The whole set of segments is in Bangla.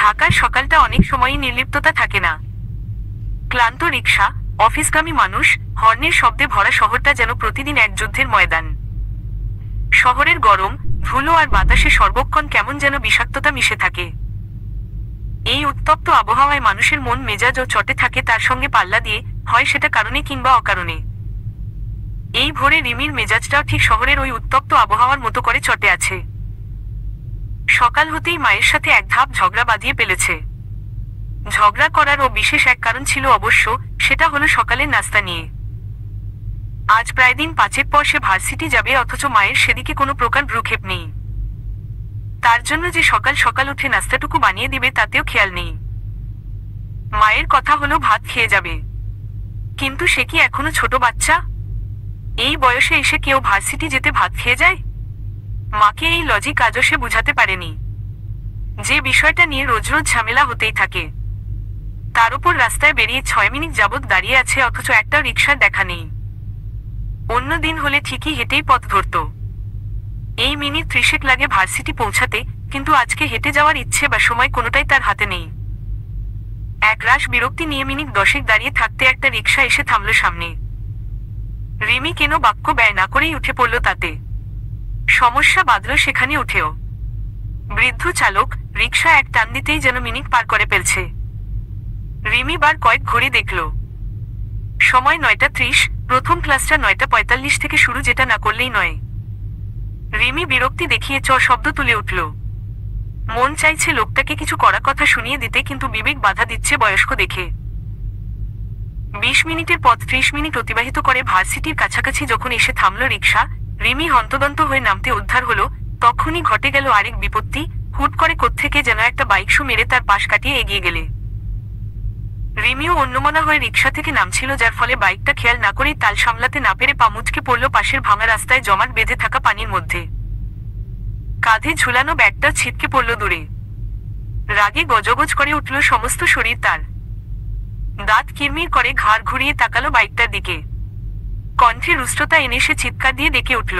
ঢাকার সকালটা অনেক সময়ই নির্লিপ্ততা থাকে না। ক্লান্ত রিকশা, অফিসগামী মানুষ, হর্নের শব্দে ভরা শহরটা যেন প্রতিদিন এক যুদ্ধের ময়দান। শহরের গরম, ধুলো আর বাতাসে সর্বক্ষণ কেমন যেন বিষাক্ততা মিশে থাকে। এই উত্তপ্ত আবহাওয়ায় মানুষের মন মেজাজ ও চটে থাকে তার সঙ্গে পাল্লা দিয়ে, হয় সেটা কারণে কিংবা অকারণে। এই ভোরে রিমির মেজাজটাও ঠিক শহরের ওই উত্তপ্ত আবহাওয়ার মতো করে চটে আছে। সকাল হতেই মায়ের সাথে এক ধাপ ঝগড়া বাঁধিয়ে ফেলেছে। ঝগড়া করারও বিশেষ এক কারণ ছিল অবশ্য, সেটা হলো সকালের নাস্তা নিয়ে। আজ প্রায় দিন 5 পর সে ভার্সিটি যাবে, অথচ মায়ের সেদিকে কোনো প্রকার ভ্রুক্ষেপ নেই। তার জন্য যে সকাল সকাল উঠে নাস্তাটুকু বানিয়ে দিবে তাতেও খেয়াল নেই। মায়ের কথা হলো ভাত খেয়ে যাবে, কিন্তু সে কি এখনো ছোট বাচ্চা? এই বয়সে এসে কেউ ভার্সিটি যেতে ভাত খেয়ে যায়? মাকে এই লজিক আজও সে বুঝাতে পারেনি। যে বিষয়টা নিয়ে রোজ রোজ ঝামেলা হতেই থাকে, তার উপর রাস্তায় বেরিয়ে 6 মিনিট যাবৎ দাঁড়িয়ে আছে, অথচ একটাও রিকশার দেখা নেই। অন্য দিন হলে ঠিকই হেঁটেই পথ ধরত। এই মিনিট 30 লাগে ভার্সিটি পৌঁছাতে, কিন্তু আজকে হেঁটে যাওয়ার ইচ্ছে বা সময় কোনোটাই তার হাতে নেই। একরাশ বিরক্তি নিয়ে মিনিট 10 দাঁড়িয়ে থাকতে একটা রিকশা এসে থামল সামনে। রিমি কেন বাক্য ব্যয় না করেই উঠে পড়ল তাতে। সমস্যা বাঁধল সেখানে উঠেও। বৃদ্ধ চালক রিকশা এক টান দিতেই যেন মিনিট পার করে ফেলছে। রিমি বার কয়েক ঘড়ি দেখল। সময় 9:30, প্রথম ক্লাসটা 9:45 থেকে শুরু, যেটা না করলেই নয়। রিমি বিরক্তি দেখিয়ে চ শব্দ তুলে উঠল। মন চাইছে লোকটাকে কিছু কড়া কথা শুনিয়ে দিতে, কিন্তু বিবেক বাধা দিচ্ছে বয়স্ক দেখে। 20 মিনিটের পথ 30 মিনিট অতিবাহিত করে ভার্সিটির কাছাকাছি যখন এসে থামল রিকশা, রিমি হন্তদন্ত হয়ে নামতে উদ্ধার হলো। তখনই ঘটে গেল আরেক বিপত্তি। হুট করে কোত্থেকে যেন একটা বাইক শু মেরে তার পাশ কাটিয়ে এগিয়ে গেলে। রিমিও অন্যমনা হয়ে রিকশা থেকে নামছিল, যার ফলে বাইকটা খেয়াল না করেই তাল সামলাতে না পেরে পা মুচকে পড়ল পাশের ভাঙা রাস্তায় জমাট বেঁধে থাকা পানির মধ্যে। কাঁধে ঝুলানো ব্যাগটা ছিটকে পড়ল দূরে। রাগে গজগজ করে উঠল সমস্ত শরীর তার। দাঁত কিরমির করে ঘাড় ঘুরিয়ে তাকালো বাইকটার দিকে। কণ্ঠে রুষ্টতা এনে সে চিৎকার দিয়ে ডেকে উঠল,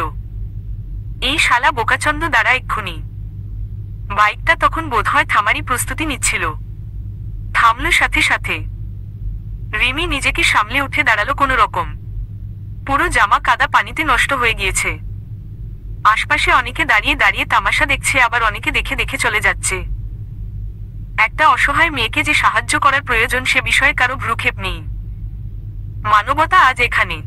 এই শালা বোকাচন্দ, দাঁড়া এক্ষুনি। বাইকটা তখন বোধহয় থামারই প্রস্তুতি নিচ্ছিল। থামল সাথে সাথে। রিমি নিজেকে সামলে উঠে দাঁড়ালো কোনো রকম। পুরো জামা কাদা পানিতে নষ্ট হয়ে গিয়েছে। আশপাশে অনেকে দাঁড়িয়ে দাঁড়িয়ে তামাশা দেখছে, আবার অনেকে দেখে দেখে চলে যাচ্ছে। একটা অসহায় মেয়েকে যে সাহায্য করার প্রয়োজন সে বিষয়ে কারো ভ্রুক্ষেপ নেই। মানবতা আজ এখানে।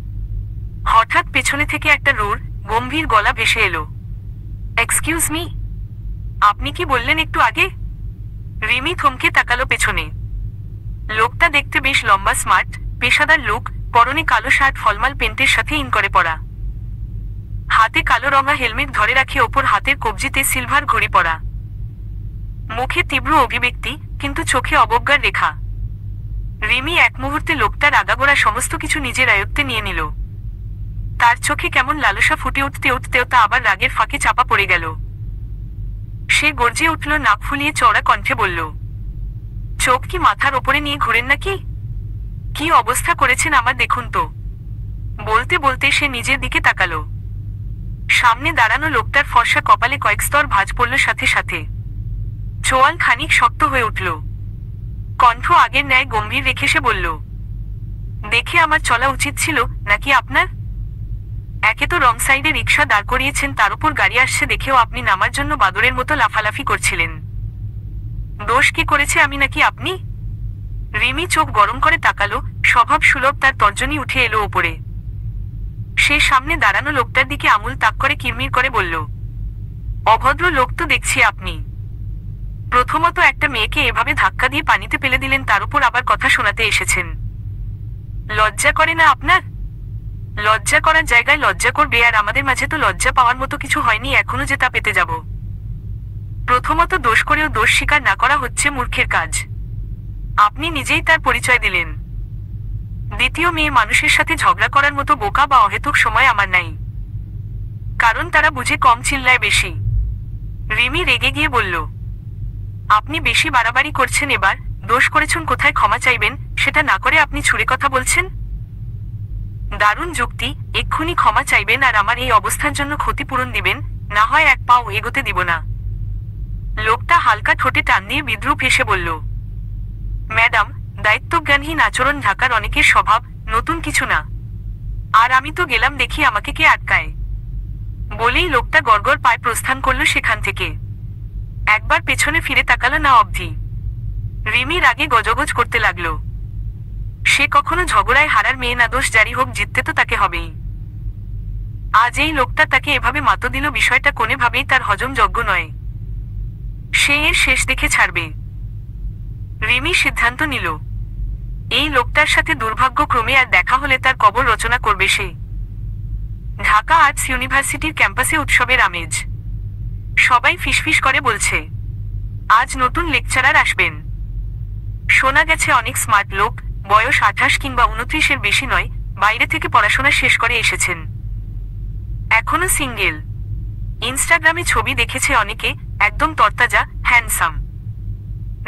হঠাৎ পেছনে থেকে একটা রূঢ়, গম্ভীর গলা ভেসে এলো, এক্সকিউজ মি, আপনি কি বললেন একটু আগে? রিমি থমকে তাকালো পেছনে। লোকটা দেখতে বেশ লম্বা, স্মার্ট, পেশাদার লুক, পরনে কালো শার্ট ফলমাল প্যান্টের সাথে ইন করে পরা। হাতে কালো রঙা হেলমেট ধরে রাখে, ওপর হাতের কবজিতে সিলভার ঘড়ি পরা। মুখে তীব্র অভিব্যক্তি, কিন্তু চোখে অবজ্ঞার রেখা। রিমি এক মুহূর্তে লোকটার আগাগোড়া সমস্ত কিছু নিজের আয়ত্তে নিয়ে নিল। তার চোখে কেমন লালসা ফুটে উঠতে উঠতেও তা আবার রাগের ফাঁকে চাপা পড়ে গেল। সে গর্জে উঠল, নাক ফুলিয়ে চওড়া কণ্ঠে বলল, চোখ কি মাথার ওপরে নিয়ে ঘুরেন নাকি? কি অবস্থা করেছেন আমার দেখুন তো। বলতে বলতে সে নিজের দিকে তাকালো। সামনে দাঁড়ানো লোকটার ফর্সা কপালে কয়েক স্তর ভাঁজ পড়ল, সাথে সাথে চোয়াল খানিক শক্ত হয়ে উঠল। কণ্ঠ আগের ন্যায় গম্ভীর রেখে সে বলল, দেখে আমার চলা উচিত ছিল নাকি আপনার? একে তো রং সাইডে রিকশা দাঁড় করিয়েছেন, তার উপর গাড়ি আসছে দেখেও আপনি নামার জন্য বাদরের মতো লাফালাফি করছিলেন। দোষ কি করেছে, আমি নাকি আপনি? রিমি চোখ গরম করে তাকালো। স্বভাব সুলভ তার তর্জনী উঠে এলো ওপরে। সে সামনে দাঁড়ানো লোকটার দিকে আঙুল তাক করে কিরমির করে বলল, অভদ্র লোক তো দেখছি আপনি। প্রথমত একটা মেয়েকে এভাবে ধাক্কা দিয়ে পানিতে ফেলে দিলেন, তার উপর আবার কথা শোনাতে এসেছেন। লজ্জা করে না আপনার? লজ্জা করার জায়গায় লজ্জা করবে, আর আমাদের মাঝে তো লজ্জা পাওয়ার মতো কিছু হয়নি এখনো যে তা পেতে যাব। প্রথমত দোষ করেও দোষ স্বীকার না করা হচ্ছে মূর্খের কাজ। আপনি নিজেই তার পরিচয় দিলেন। দ্বিতীয়, মেয়ে মানুষের সাথে ঝগড়া করার মতো বোকা বা অহেতুক সময় আমার নাই, কারণ তারা বুঝে কম, চিল্লায় বেশি। রিমি রেগে গিয়ে বলল, আপনি বেশি বাড়াবাড়ি করছেন। এবার দোষ করেছেন কোথায় ক্ষমা চাইবেন, সেটা না করে আপনি ছুড়ে কথা বলছেন। দারুণ যুক্তি। এক্ষুনি ক্ষমা চাইবেন আর আমার এই অবস্থার জন্য ক্ষতিপূরণ দিবেন, না হয় এক পাও এগোতে দিব না। লোকটা হালকা ঠোঁটে টান দিয়ে বিদ্রুপ হেসে বলল, ম্যাডাম, দায়িত্বজ্ঞানহীন আচরণ ঢাকার অনেকের স্বভাব, নতুন কিছু না। আর আমি তো গেলাম দেখি আমাকে কে আটকায়। বলেই লোকটা গড়গড় পায়ে প্রস্থান করল সেখান থেকে। একবার পেছনে ফিরে তাকালো না অবধি। রিমি রাগে গজগজ করতে লাগলো। সে কখনো ঝগড়ায় হারার মেয়ে না, দোষ জারি হোক জিততে তো তাকে হবেই। আজ এই লোকটা তাকে এভাবে মাতো দিল, বিষয়টা কোনোভাবেই তার হজমযোগ্য নয়। সে এর শেষ দেখে ছাড়বে। রিমি সিদ্ধান্ত নিল, এই লোকটার সাথে দুর্ভাগ্যক্রমে আর দেখা হলে তার কবর রচনা করবে সে। ঢাকা আর্টস ইউনিভার্সিটির ক্যাম্পাসে উৎসবের আমেজ। সবাই ফিসফিস করে বলছে, আজ নতুন লেকচারার আসবেন। শোনা গেছে অনেক স্মার্ট লোক, বয়স 28 কিংবা 29-এর বেশি নয়, বাইরে থেকে পড়াশোনা শেষ করে এসেছেন। এখনো সিঙ্গেল। ইনস্টাগ্রামে ছবি দেখেছে অনেকে, একদম তরতাজা, হ্যান্ডসাম।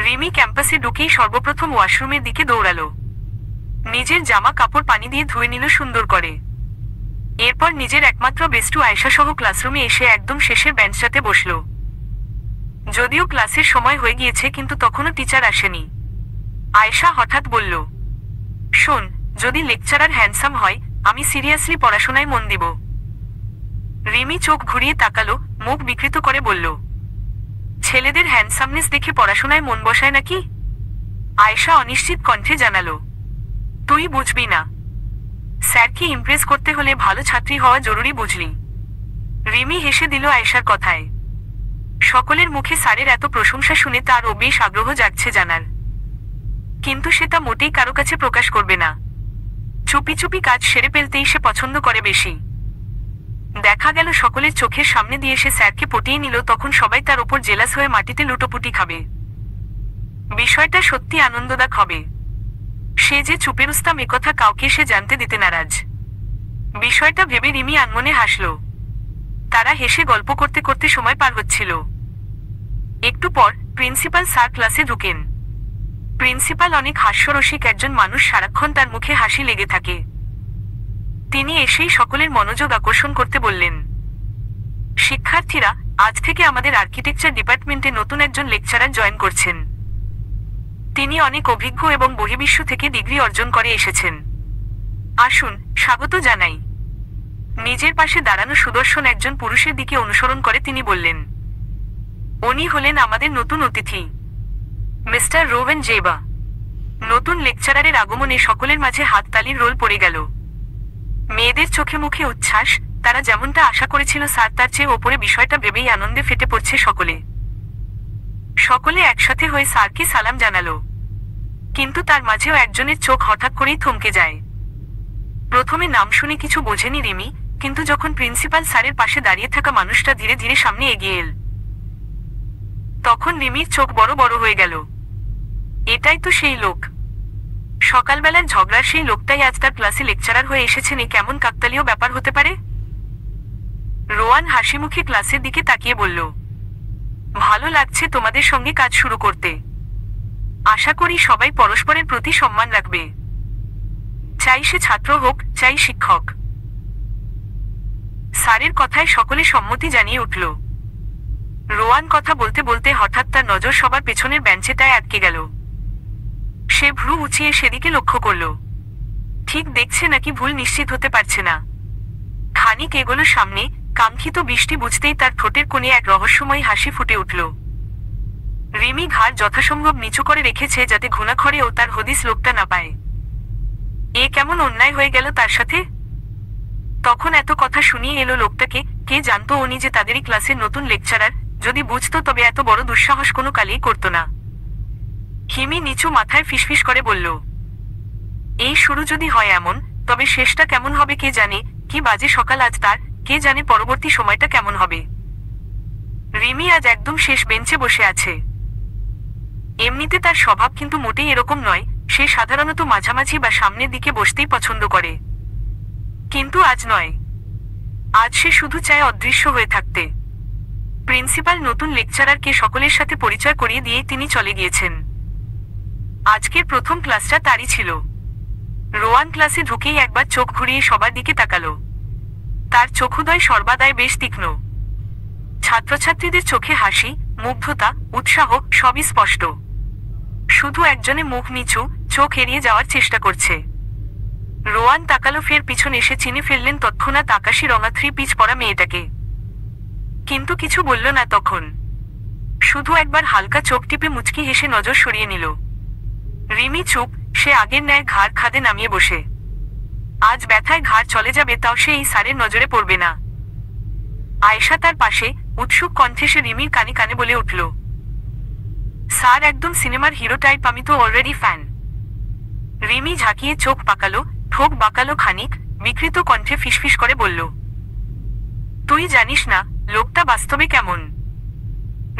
রিমি ক্যাম্পাসে ঢুকেই সর্বপ্রথম ওয়াশরুমের দিকে দৌড়ালো। নিজের জামা কাপড় পানি দিয়ে ধুয়ে নিল সুন্দর করে। এরপর নিজের একমাত্র বেস্টু আয়েশা সহ ক্লাসরুমে এসে একদম শেষের বেঞ্চটাতে বসল। যদিও ক্লাসের সময় হয়ে গিয়েছে, কিন্তু তখনও টিচার আসেনি। আয়েশা হঠাৎ বলল, শোন, যদি লেকচারার হ্যান্ডসাম হয়, আমি সিরিয়াসলি পড়াশোনায় মন দিব। রিমি চোখ ঘুরিয়ে তাকালো, মুখ বিকৃত করে বলল, ছেলেদের হ্যান্ডসামনেস দেখে পড়াশোনায় মন বসায় নাকি? আয়েশা অনিশ্চিত কণ্ঠে জানালো, তুই বুঝবি না। স্যারকে ইমপ্রেস করতে হলে ভালো ছাত্রী হওয়া জরুরি, বুঝলি? রিমি হেসে দিল আয়েশার কথায়। সকলের মুখে স্যারের এত প্রশংসা শুনে তারও বেশ আগ্রহ জাগছে জানার। কিন্তু সে তা মোটেই কারো কাছে প্রকাশ করবে না। চুপি চুপি কাজ সেরে ফেলতেই সে পছন্দ করে বেশি। দেখা গেল সকলের চোখের সামনে দিয়ে সে স্যারকে পটিয়ে নিল, তখন সবাই তার ওপর জেলাস হয়ে মাটিতে লুটোপুটি খাবে। বিষয়টা সত্যি আনন্দদায়ক হবে। সে যে চুপেরুস্তাম একথা কাউকে সে জানতে দিতে নারাজ। বিষয়টা ভেবে রিমি আনমনে হাসল। তারা হেসে গল্প করতে করতে সময় পার হচ্ছিল। একটু পর প্রিন্সিপাল স্যার ক্লাসে ঢুকেন। প্রিন্সিপাল অনেক হাস্যরসিক একজন মানুষ, সারাক্ষণ তার মুখে হাসি লেগে থাকে। তিনি এসেই সকলের মনোযোগ আকর্ষণ করতে বললেন, শিক্ষার্থীরা, আজ থেকে আমাদের আর্কিটেকচার ডিপার্টমেন্টে নতুন একজন লেকচারার জয়েন করছেন। তিনি অনেক অভিজ্ঞ এবং বহির্বিশ্ব থেকে ডিগ্রি অর্জন করে এসেছেন। আসুন, স্বাগত জানাই। নিজের পাশে দাঁড়ানো সুদর্শন একজন পুরুষের দিকে অনুসরণ করে তিনি বললেন, উনি হলেন আমাদের নতুন অতিথি, মিস্টার রোভেন জেবা। নতুন লেকচারারের আগমনে সকলের মাঝে হাততালির রোল পড়ে গেল। মেয়েদের চোখে মুখে উচ্ছ্বাস। তারা যেমনটা আশা করেছিল স্যার তার চেয়ে ওপরে, বিষয়টা ভেবেই আনন্দে ফেটে পড়ছে সকলে। সকলে একসাথে হয়ে স্যারকে সালাম জানালো। কিন্তু তার মাঝেও একজনের চোখ হঠাৎ করেই থমকে যায়। প্রথমে নাম শুনে কিছু বোঝেনি রিমি, কিন্তু যখন প্রিন্সিপাল স্যারের পাশে দাঁড়িয়ে থাকা মানুষটা ধীরে ধীরে সামনে এগিয়ে এল, তখন রিমির চোখ বড় বড় হয়ে গেল। এটাই তো সেই লোক। সকালবেলার ঝগড়ার সেই লোকটাই আজ তার ক্লাসে লেকচারার হয়ে এসেছেন। এ কেমন কাকতালীয় ব্যাপার হতে পারে? রোয়ান হাসিমুখে ক্লাসের দিকে তাকিয়ে বলল, ভালো লাগছে তোমাদের সঙ্গে কাজ শুরু করতে। আশা করি সবাই পরস্পরের প্রতি সম্মান রাখবে, চাই সে ছাত্র হোক, চাই শিক্ষক। স্যারের কথায় সকলে সম্মতি জানিয়ে উঠল। রোয়ান কথা বলতে বলতে হঠাৎ তার নজর সবার পেছনের বেঞ্চেটায় আটকে গেল। সে ভ্রু উঁচিয়ে সেদিকে লক্ষ্য করল। ঠিক দেখছে নাকি ভুল নিশ্চিত হতে পারছে না। খানিক এগোলো সামনে, কাঙ্ক্ষিত বৃষ্টি বুঝতেই তার ঠোঁটের কোণে এক রহস্যময়ী হাসি ফুটে উঠল। রিমি ঘাড় যথাসম্ভব নিচু করে রেখেছে যাতে ঘুণাক্ষরেও তার হদিস লোকটা না পায়। এ কেমন অন্যায় হয়ে গেল তার সাথে? তখন এত কথা শুনিয়ে এলো লোকটাকে। কে জানতো উনি যে তাদেরই ক্লাসের নতুন লেকচারার? যদি বুঝতো তবে এত বড় দুঃসাহস কোনো কালেই করতো না। হিমি নিচু মাথায় ফিসফিস করে বলল, এই শুরু যদি হয় এমন, তবে শেষটা কেমন হবে কে জানে। কি বাজে সকাল আজ তার, কে জানে পরবর্তী সময়টা কেমন হবে। রিমি আজ একদম শেষ বেঞ্চে বসে আছে। এমনিতে তার স্বভাব কিন্তু মোটেই এরকম নয়। সে সাধারণত মাঝামাঝি বা সামনের দিকে বসতেই পছন্দ করে, কিন্তু আজ নয়। আজ সে শুধু চায় অদৃশ্য হয়ে থাকতে। প্রিন্সিপাল নতুন লেকচারারকে সকলের সাথে পরিচয় করিয়ে দিয়েই তিনি চলে গিয়েছেন। আজকের প্রথম ক্লাসটা তারই ছিল। রোয়ান ক্লাসে ঢুকেই একবার চোখ ঘুরিয়ে সবার দিকে তাকালো। তার চক্ষুদয় সর্বাদাই বেশ তীক্ষ্ণ। ছাত্রছাত্রীদের চোখে হাসি, মুগ্ধতা, উৎসাহ সবই স্পষ্ট। শুধু একজনে মুখ নিচু, চোখ এড়িয়ে যাওয়ার চেষ্টা করছে। রোয়ান তাকালো, ফের পিছন এসে চিনে ফেললেন তৎক্ষণাৎ আকাশি রঙা 3 পিচ পরা মেয়েটাকে। কিন্তু কিছু বলল না তখন। শুধু একবার হালকা চোখ টিপে মুচকি হেসে নজর সরিয়ে নিল। রিমি চুপ, সে আগের ন্যায় ঘাড় খাদে নামিয়ে বসে। আজ ব্যথায় ঘাড় চলে যাবে, তাও সে এই স্যারের নজরে পড়বে না। আয়েশা তার পাশে, উৎসুক কণ্ঠে সে রিমির কানে কানে বলে উঠল, স্যার একদম সিনেমার হিরো টাইপ, আমি তো অলরেডি ফ্যান। রিমি ঝাঁকিয়ে চোখ পাকালো, ঠোক বাঁকালো খানিক, বিকৃত কণ্ঠে ফিসফিস করে বলল, তুই জানিস না লোকটা বাস্তবে কেমন?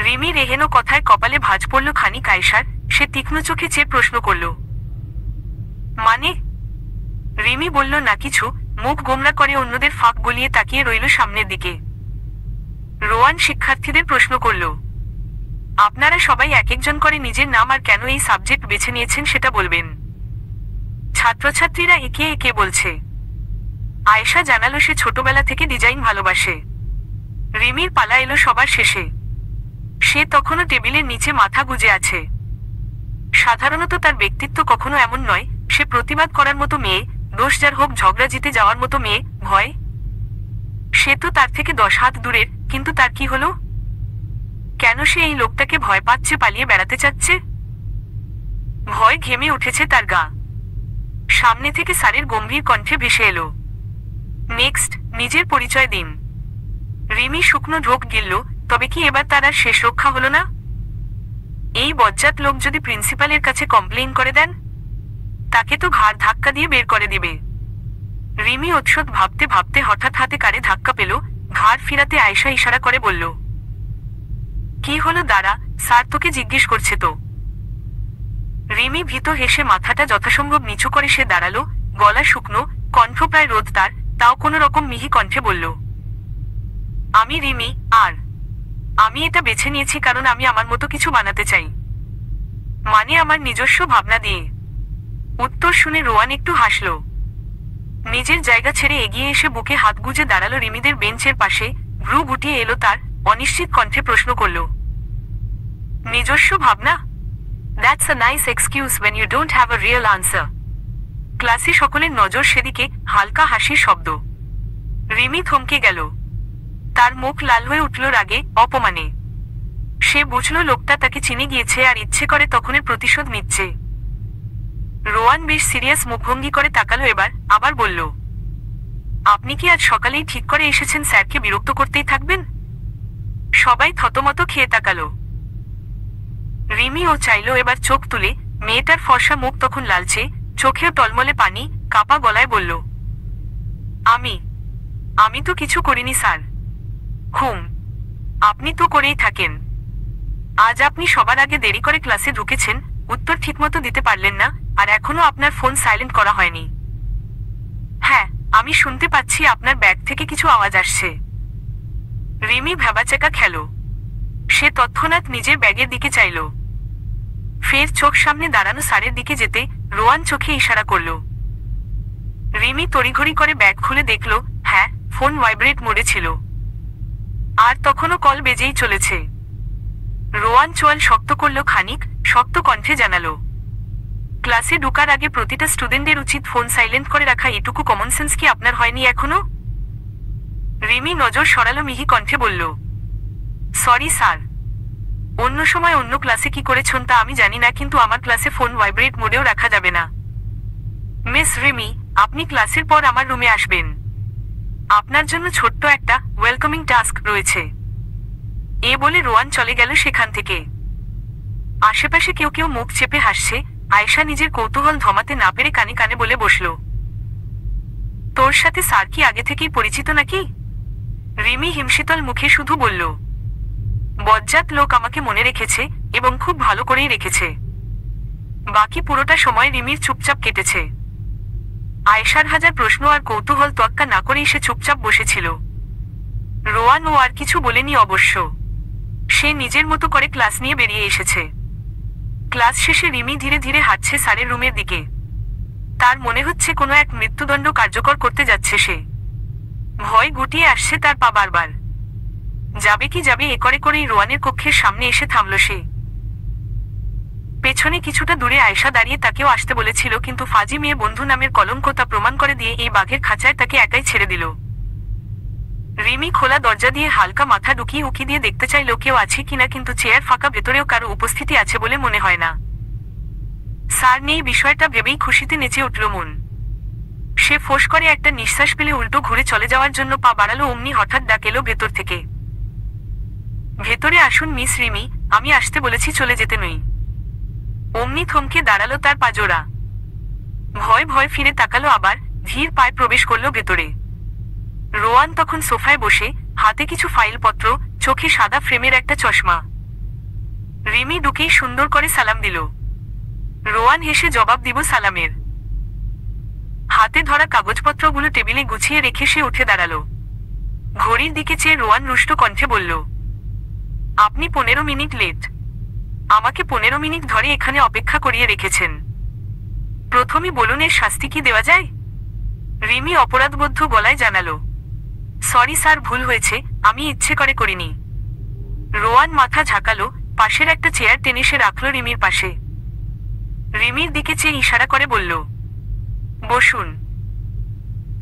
রিমি রেহেনো কথায় কপালে ভাঁজ পড়ল খানিক আয়েশার। সে তীক্ষ্ণ চোখে চেয়ে প্রশ্ন করল, মানে? রিমি বলল না কিছু, মুখ গোমরা করে অন্যদের ফাঁক গলিয়ে তাকিয়ে রইল সামনের দিকে। রোয়ান শিক্ষার্থীদের প্রশ্ন করল, আপনারা সবাই এক একজন করে নিজের নাম আর কেন এই সাবজেক্ট বেছে নিয়েছেন সেটা বলবেন। ছাত্রছাত্রীরা একে একে বলছে। আয়েশা জানালো সে ছোটবেলা থেকে ডিজাইন ভালোবাসে। রিমির পালা এলো সবার শেষে। সে তখনও টেবিলের নিচে মাথা গুজে আছে। সাধারণত তার ব্যক্তিত্ব কখনো এমন নয়, সে প্রতিবাদ করার মতো মেয়ে, দোষ যার হোক ঝগড়া জিতে যাওয়ার মতো মেয়ে। ভয়? সে তো তার থেকে 10 হাত দূরের, কিন্তু তার কি হলো? কেন সে এই লোকটাকে ভয় পাচ্ছে, পালিয়ে বেড়াতে চাচ্ছে? ভয় ঘেমে উঠেছে তার গা। সামনে থেকে স্যারের গম্ভীর কণ্ঠে ভেসে এলো, নেক্সট, নিজের পরিচয় দিন। রিমি শুকনো ঢোক গিলল, তবে কি এবার তার আর শেষ রক্ষা হলো না? এই বজ্জাত লোক যদি প্রিন্সিপালের কাছে কমপ্লেইন করে দেন, তাকে তো ঘাড় ধাক্কা দিয়ে বের করে দিবে। রিমি উৎসত ভাবতে ভাবতে হঠাৎ হাতে কারে ধাক্কা পেল। ঘাড় ফিরাতে আয়েশা ইশারা করে বলল, কি হলো দাঁড়া, স্যার তোকে জিজ্ঞেস করছে তো। রিমি ভীত হেসে মাথাটা যথাসম্ভব নিচু করে সে দাঁড়ালো, গলা শুকনো, কণ্ঠ প্রায় রোদ তার, তাও কোনো রকম মিহি কণ্ঠে বলল, আমি রিমি, আর আমি এটা বেছে নিয়েছি কারণ আমি আমার মতো কিছু বানাতে চাই, মানে আমার নিজস্ব ভাবনা দিয়ে। উত্তর শুনে রোয়ান একটু হাসল। নিজের জায়গা ছেড়ে এগিয়ে এসে বুকে হাত গুজে দাঁড়ালো রিমিদের বেঞ্চের পাশে। ভ্রু গুটিয়ে এলো তার, অনিশ্চিত কণ্ঠে প্রশ্ন করল, নিজস্ব ভাবনা? That's a nice excuse when you don't have a real answer. ক্লাসে সকলের নজর সেদিকে, হালকা হাসির শব্দ। রিমি থমকে গেল। তার মুখ লাল হয়ে উঠল রাগে, অপমানে। সে বুঝল লোকটা তাকে চিনে গিয়েছে আর ইচ্ছে করে তখনের প্রতিশোধ নিচ্ছে। রোয়ান বেশ সিরিয়াস মুখভঙ্গি করে তাকালো এবার, আবার বলল, আপনি কি আজ সকালেই ঠিক করে এসেছেন স্যারকে বিরক্ত করতেই থাকবেন? সবাই থতমত খেয়ে তাকালো। রিমিও চাইল এবার চোখ তুলে। মেয়েটার ফর্সা মুখ তখন লালচে, চোখেও টলমলে পানি, কাপা গলায় বলল, আমি তো কিছু করিনি স্যার। হুম, আপনি তো করেই থাকেন। আজ আপনি সবার আগে দেরি করে ক্লাসে ঢুকেছেন, উত্তর ঠিকমতো দিতে পারলেন না, আর এখনো আপনার ফোন সাইলেন্ট করা হয়নি। হ্যাঁ, আমি শুনতে পাচ্ছি আপনার ব্যাগ থেকে কিছু আওয়াজ আসছে। রিমি ভ্যাবাচেকা খেল। সে তৎক্ষণাৎ নিজের ব্যাগের দিকে চাইল। ফের চোখ সামনে দাঁড়ানো স্যারের দিকে যেতে রোয়ান চোখে ইশারা করল। রিমি তড়িঘড়ি করে ব্যাগ খুলে দেখল, হ্যাঁ, ফোন ভাইব্রেট মোডে ছিল। আর তখনও কল বেজেই চলেছে। রোয়ান চোয়াল শক্ত করল খানিক, শক্ত কণ্ঠে জানালো, ক্লাসে ঢোকার আগে প্রতিটা স্টুডেন্টের উচিত ফোন সাইলেন্ট করে রাখা। এটুকু কমন সেন্স কি আপনার হয়নি এখনো? রিমি নজর সরালো, মিহি কণ্ঠে বলল, সরি স্যার, অন্য সময় অন্য ক্লাসে কি করেছেন তা আমি জানি না, কিন্তু আমার ক্লাসে ফোন ভাইব্রেট মোডেও রাখা যাবে না। মিস রিমি, আপনি ক্লাসের পর আমার রুমে আসবেন। আপনার জন্য ছোট্ট একটা ওয়েলকামিং টাস্ক রয়েছে। এ বলে রোয়ান চলে গেল সেখান থেকে। আশেপাশে কেউ কেউ মুখ চেপে হাসছে। আয়েশা নিজের কৌতূহল থমাতে না পেরে কানে কানে বলে বসল, তোর সাথে স্যার কি আগে থেকেই পরিচিত নাকি? রিমি হিমশীতল মুখে শুধু বলল, বজ্জাত লোক আমাকে মনে রেখেছে, এবং খুব ভালো করেই রেখেছে। বাকি পুরোটা সময় রিমির চুপচাপ কেটেছে। আয়েশার হাজার প্রশ্ন আর কৌতূহল তোয়াক্কা না করেই সে চুপচাপ বসেছিল। রোয়ান ও আর কিছু বলেনি অবশ্য। সে নিজের মতো করে ক্লাস নিয়ে বেরিয়ে এসেছে। ক্লাস শেষে রিমি ধীরে ধীরে হাঁটছে স্যারের রুমের দিকে। তার মনে হচ্ছে কোনো এক মৃত্যুদণ্ড কার্যকর করতে যাচ্ছে সে। ভয় গুটিয়ে আসছে তার পা বারবার। যাবে কি যাবে এ করে করেই রোয়ানের কক্ষের সামনে এসে থামল সে। পেছনে কিছুটা দূরে আয়েশা দাঁড়িয়ে তাকেও আসতে বলেছিল, কিন্তু ফাজি মেয়ে বন্ধু নামের কলঙ্ক তা প্রমাণ করে দিয়ে এই বাঘের খাঁচায় তাকে একাই ছেড়ে দিল। রিমি খোলা দরজা দিয়ে হালকা মাথা ঢুকিয়ে উকি দিয়ে দেখতে চাইল কেউ আছে কিনা, কিন্তু চেয়ার ফাঁকা, ভেতরেও কারো উপস্থিতি আছে বলে মনে হয় না। স্যার নেই বিষয়টা ভেবেই খুশিতে নেচে উঠল মন। সে ফোঁস করে একটা নিঃশ্বাস ফেলে উল্টো ঘুরে চলে যাওয়ার জন্য পা বাড়ালো, অমনি হঠাৎ ডাক এলো ভেতর থেকে, ভেতরে আসুন মিস রিমি, আমি আসতে বলেছি, চলে যেতে নই। অমনি থমকে দাঁড়ালো তার পাজোড়া। ভয় ভয় ফিরে তাকালো, আবার ধীর পায়ে প্রবেশ করলো ভেতরে। রোয়ান তখন সোফায় বসে, হাতে কিছু ফাইলপত্র, চোখে সাদা ফ্রেমের একটা চশমা। রিমি ঢুকেই সুন্দর করে সালাম দিল। রোয়ান হেসে জবাব দিব সালামের। হাতে ধরা কাগজপত্রগুলো টেবিলে গুছিয়ে রেখে সে উঠে দাঁড়ালো। ঘড়ির দিকে চেয়ে রোয়ান রুষ্ট কণ্ঠে বলল, আপনি 15 মিনিট লেট। আমাকে 15 মিনিট ধরে এখানে অপেক্ষা করিয়ে রেখেছেন। প্রথমই বলুন এর শাস্তি কি দেওয়া যায়? রিমি অপরাধবোধ গলায় জানালো, সরি স্যার, ভুল হয়েছে, আমি ইচ্ছে করে করিনি। রোয়ান মাথা ঝাঁকালো, পাশের একটা চেয়ার টেনে সে রাখল রিমির পাশে। রিমির দিকে চেয়ে ইশারা করে বলল, বসুন।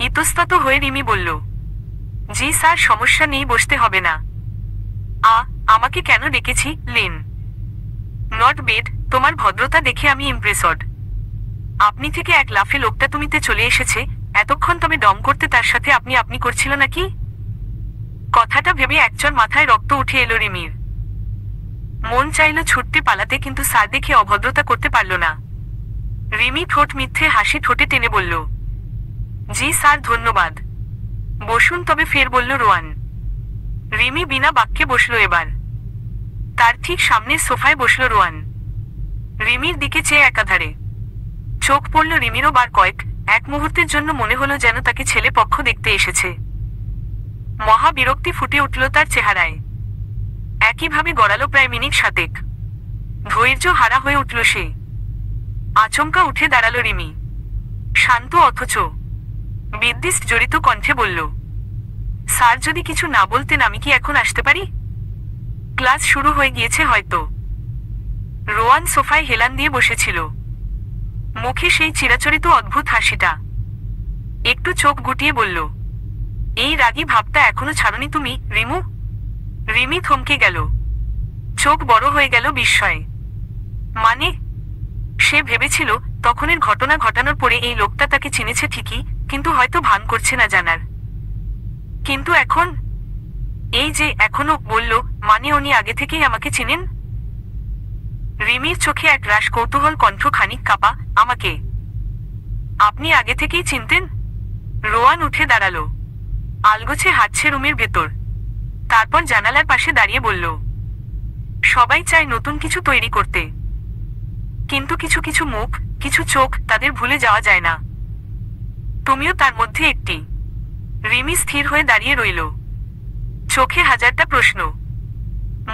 ইতস্তত হয়ে রিমি বলল, জি স্যার, সমস্যা নেই, বসতে হবে না। আমাকে কেন ডেকেছি লেন? নট বেড, তোমার ভদ্রতা দেখে আমি ইমপ্রেসড। আপনি থেকে এক লাফে লোকটা তুমিতে চলে এসেছে, এতক্ষণ তবে দম করতে তার সাথে আপনি আপনি করছিল নাকি? কথাটা ভেবে একজন মাথায় রক্ত উঠে এলো রিমির। মন চাইল ছুটতে পালাতে, কিন্তু স্যার দেখে অভদ্রতা করতে পারল না। রিমি ঠোঁট মিথ্যে হাসি ঠোঁটে টেনে বলল, জি স্যার, ধন্যবাদ। বসুন তবে, ফের বলল রোয়ান। রিমি বিনা বাক্যে বসল এবার। তার ঠিক সামনের সোফায় বসল রোয়ান। রিমির দিকে চেয়ে একাধারে চোখ পড়ল রিমিরও বার কয়েক। এক মুহূর্তের জন্য মনে হলো যেন তাকে ছেলে পক্ষ দেখতে এসেছে। মহা বিরক্তি ফুটে উঠল তার চেহারায়। একইভাবে গড়ালো প্রায় মিনিট 7। ধৈর্য হারা হয়ে উঠল সে। আচমকা উঠে দাঁড়ালো রিমি। শান্ত অথচ বিদ্বেষ জড়িত কণ্ঠে বলল, স্যার যদি কিছু না বলতেন আমি কি এখন আসতে পারি? ক্লাস শুরু হয়ে গিয়েছে হয়তো। রোয়ান সোফায় হেলান দিয়ে বসেছিল, মুখে সেই চিরাচরিত অদ্ভুত হাসিটা। একটু চোখ গুটিয়ে বলল, এই রাগী ভাবটা এখনো ছাড়নি তুমি রিমু? রিমি থমকে গেল, চোখ বড় হয়ে গেল বিস্ময়ে। মানে? সে ভেবেছিল তখনের ঘটনা ঘটানোর পরে এই লোকটা তাকে চিনেছে ঠিকই, কিন্তু হয়তো ভান করছে না জানার। কিন্তু এখন এই যে এখনো বলল, মানে উনি আগে থেকেই আমাকে চিনেন? রিমির চোখে এক রাশ কৌতূহল, কণ্ঠ খানিক কাঁপা। আমাকে আপনি আগে থেকেই চিনতেন? রোয়ান উঠে দাঁড়ালো, আলগোছে হাঁটছে রুমের ভেতর। তারপর জানালার পাশে দাঁড়িয়ে বলল, সবাই চায় নতুন কিছু তৈরি করতে, কিন্তু কিছু কিছু মুখ, কিছু চোখ, তাদের ভুলে যাওয়া যায় না। তুমিও তার মধ্যে একটি। রিমি স্থির হয়ে দাঁড়িয়ে রইল, চোখে হাজারটা প্রশ্ন।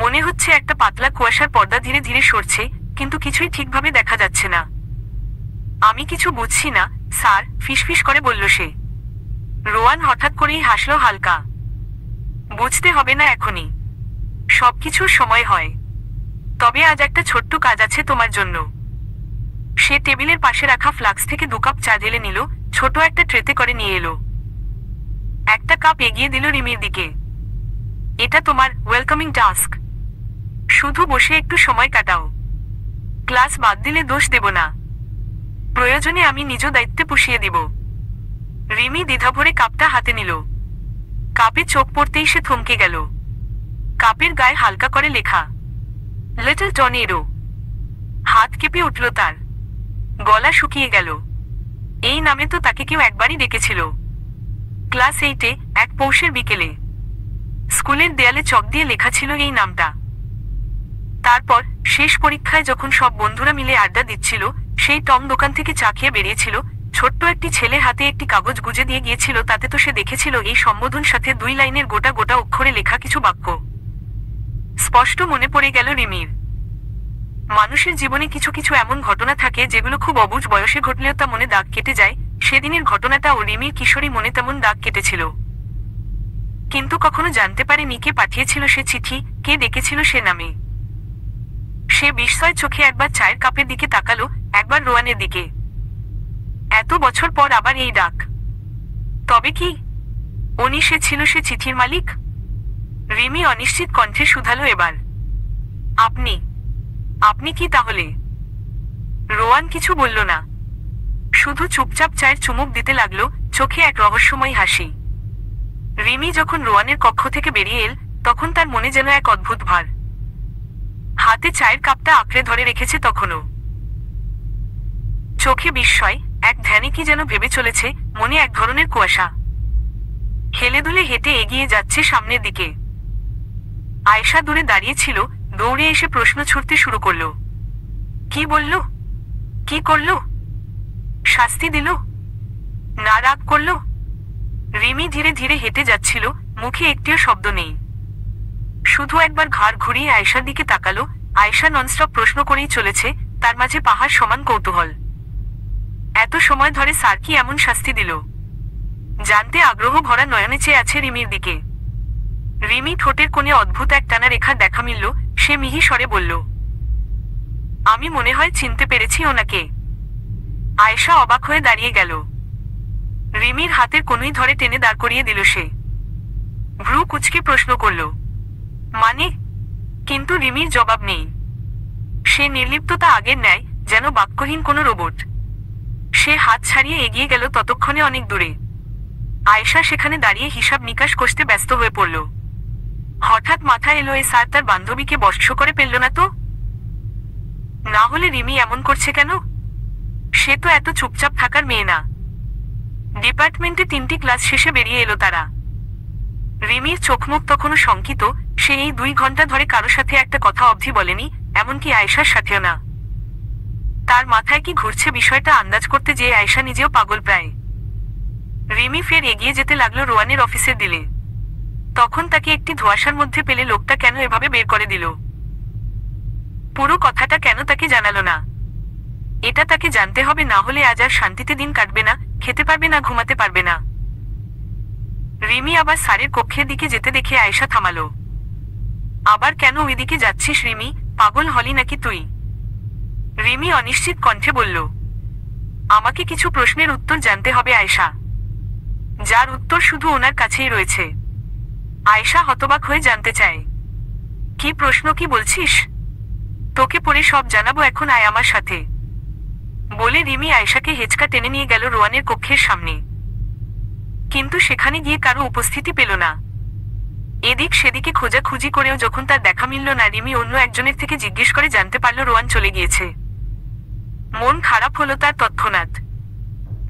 মনে হচ্ছে একটা পাতলা কুয়াশার পর্দা ধীরে ধীরে সরছে, কিন্তু কিছুই ঠিকভাবে দেখা যাচ্ছে না। আমি কিছু বুঝছি না স্যার, ফিসফিস করে বলল সে। রোয়ান হঠাৎ করেই হাসল হালকা। বুঝতে হবে না এখনই, সবকিছুর সময় হয়। তবে আজ একটা ছোট্ট কাজ আছে তোমার জন্য। সে টেবিলের পাশে রাখা ফ্লাক্স থেকে 2 কাপ চা ঢেলে নিল, ছোট একটা ট্রেতে করে নিয়ে এলো। একটা কাপ এগিয়ে দিল রিমির দিকে। এটা তোমার ওয়েলকামিং টাস্ক। শুধু বসে একটু সময় কাটাও। ক্লাস বাদ দিলে দোষ দেব না, প্রয়োজনে আমি নিজ দায়িত্বে পুষিয়ে দিব। রিমি দ্বিধাভরে কাপটা হাতে নিল। কাপে চোখ পড়তেই সে থমকে গেল। কাপের গায়ে হালকা করে লেখা, লিটল টর্নেডো। হাত কেঁপে উঠল তার, গলা শুকিয়ে গেল। এই নামে তো তাকে কেউ একবারই ডেকেছিল, ক্লাস 8-এ এক পৌষের বিকেলে। স্কুলের দেয়ালে চক দিয়ে লেখা ছিল এই নামটা। তারপর শেষ পরীক্ষায় যখন সব বন্ধুরা মিলে আড্ডা দিচ্ছিল, সেই টম দোকান থেকে চা খেয়ে বেরিয়েছিল, ছোট্ট একটি ছেলে হাতে একটি কাগজ গুজে দিয়ে গিয়েছিল। তাতে তো সে দেখেছিল এই সম্বোধন সাথে 2 লাইনের গোটা গোটা অক্ষরে লেখা কিছু বাক্য। স্পষ্ট মনে পড়ে গেল রিমির। মানুষের জীবনে কিছু কিছু এমন ঘটনা থাকে যেগুলো খুব অবুঝ বয়সে ঘটলেও তা মনে দাগ কেটে যায়। সেদিনের ঘটনাটা ও রিমির কিশোরী মনে তেমন দাগ কেটেছিল। কিন্তু কখনো জানতে পারেনি কে পাঠিয়েছিল সে চিঠি, কে ডেকেছিল সে নামে। সে বিস্ময় চোখে একবার চায়ের কাপের দিকে তাকালো, একবার রোয়ানের দিকে। এত বছর পর আবার এই ডাক। তবে কি উনি সে ছিল সে চিঠির মালিক? রিমি অনিশ্চিত কণ্ঠে শুধালো এবার। আপনি আপনি কি তাহলে? রোয়ান কিছু বলল না, শুধু চুপচাপ চায়ের চুমুক দিতে লাগলো, চোখে এক রহস্যময় হাসি। রিমি যখন রোয়ানের কক্ষ থেকে বেরিয়ে এল, তখন তার মনে যেন এক অদ্ভুত ভার। হাতে চায়ের কাপটা আঁকড়ে ধরে রেখেছে তখনও। চোখে বিস্ময়, এক ধ্যানে কি যেন ভেবে চলেছে, মনে এক ধরনের কুয়াশা। হেলে দুলে হেঁটে এগিয়ে যাচ্ছে সামনের দিকে। আয়েশা দূরে দাঁড়িয়েছিল, দৌড়ে এসে প্রশ্ন ছুড়তে শুরু করল। কি বলল? কি করল? শাস্তি দিল? না রাগ করল? রিমি ধীরে ধীরে হেঁটে যাচ্ছিল, মুখে একটিও শব্দ নেই। শুধু একবার ঘাড় ঘুরিয়ে আয়েশার দিকে তাকালো। আয়েশা ননস্টপ প্রশ্ন করেই চলেছে, তার মাঝে পাহাড় সমান কৌতূহল। এত সময় ধরে স্যার কি এমন শাস্তি দিল? জানতে আগ্রহ ভরা নয়নে চেয়ে আছে রিমির দিকে। রিমি ঠোঁটের কোণে অদ্ভুত এক টানা রেখার দেখা মিলল, সে মিহি স্বরে বলল, আমি মনে হয় চিনতে পেরেছি ওনাকে। আয়েশা অবাক হয়ে দাঁড়িয়ে গেল। রিমির হাতের কোণই ধরে টেনে দাঁড় করিয়ে দিল সে। ভ্রু কুঁচকে প্রশ্ন করল, মানে? কিন্তু রিমির জবাব নেই। সে নির্লিপ্ততা আগের ন্যায়, যেন বাক্যহীন কোনো রোবট। সে হাত ছাড়িয়ে এগিয়ে গেল ততক্ষণে অনেক দূরে। আয়েশা সেখানে দাঁড়িয়ে হিসাব নিকাশ কষতে ব্যস্ত হয়ে পড়ল। হঠাৎ মাথায় এলো, এ স্যার তার বান্ধবীকে বর্ষ করে ফেলল না তো? না হলে রিমি এমন করছে কেন? সে তো এত চুপচাপ থাকার মেয়ে না। ডিপার্টমেন্টে 3টি ক্লাস শেষে বেরিয়ে এলো তারা। রিমির চোখমুখ তখনও শঙ্কিত, সে এই 2 ঘন্টা ধরে কারো সাথে একটা কথা অবধি বলেনি, এমনকি আয়েশার সাথেও না। তার মাথায় কি ঘুরছে বিষয়টা আন্দাজ করতে যেয়ে আয়েশা নিজেও পাগল প্রায়। রিমি ফের এগিয়ে যেতে লাগলো রোয়ানের অফিসের দিলে। তখন তাকে একটি ধোঁয়াশার মধ্যে পেলে লোকটা কেন এভাবে বের করে দিল? পুরো কথাটা কেন তাকে জানালো না? এটা তাকে জানতে হবে, না হলে আজ আর শান্তিতে দিন কাটবে না, খেতে পারবে না, ঘুমাতে পারবে না। রিমি আবার স্যারের কক্ষের দিকে যেতে দেখে আয়েশা থামালো। আবার কেন ওইদিকে যাচ্ছিস রিমি? পাগল হলি নাকি তুই? রিমি অনিশ্চিত কণ্ঠে বলল, আমাকে কিছু প্রশ্নের উত্তর জানতে হবে আয়েশা, যার উত্তর শুধু ওনার কাছেই রয়েছে। আয়েশা হতবাক হয়ে জানতে চায়, কি প্রশ্ন, কি বলছিস? তোকে পরে সব জানাবো, এখন আয় আমার সাথে। বলে রিমি আয়েশাকে হেঁচকা টেনে নিয়ে গেল রোয়ানের কক্ষের সামনে। কিন্তু সেখানে গিয়ে কারো উপস্থিতি পেল না। এদিক সেদিকে খোঁজাখুঁজি করেও যখন তার দেখা মিলল না, রিমি অন্য একজনের থেকে জিজ্ঞেস করে জানতে পারল রোয়ান চলে গিয়েছে। মন খারাপ হলো তার তৎক্ষণাৎ।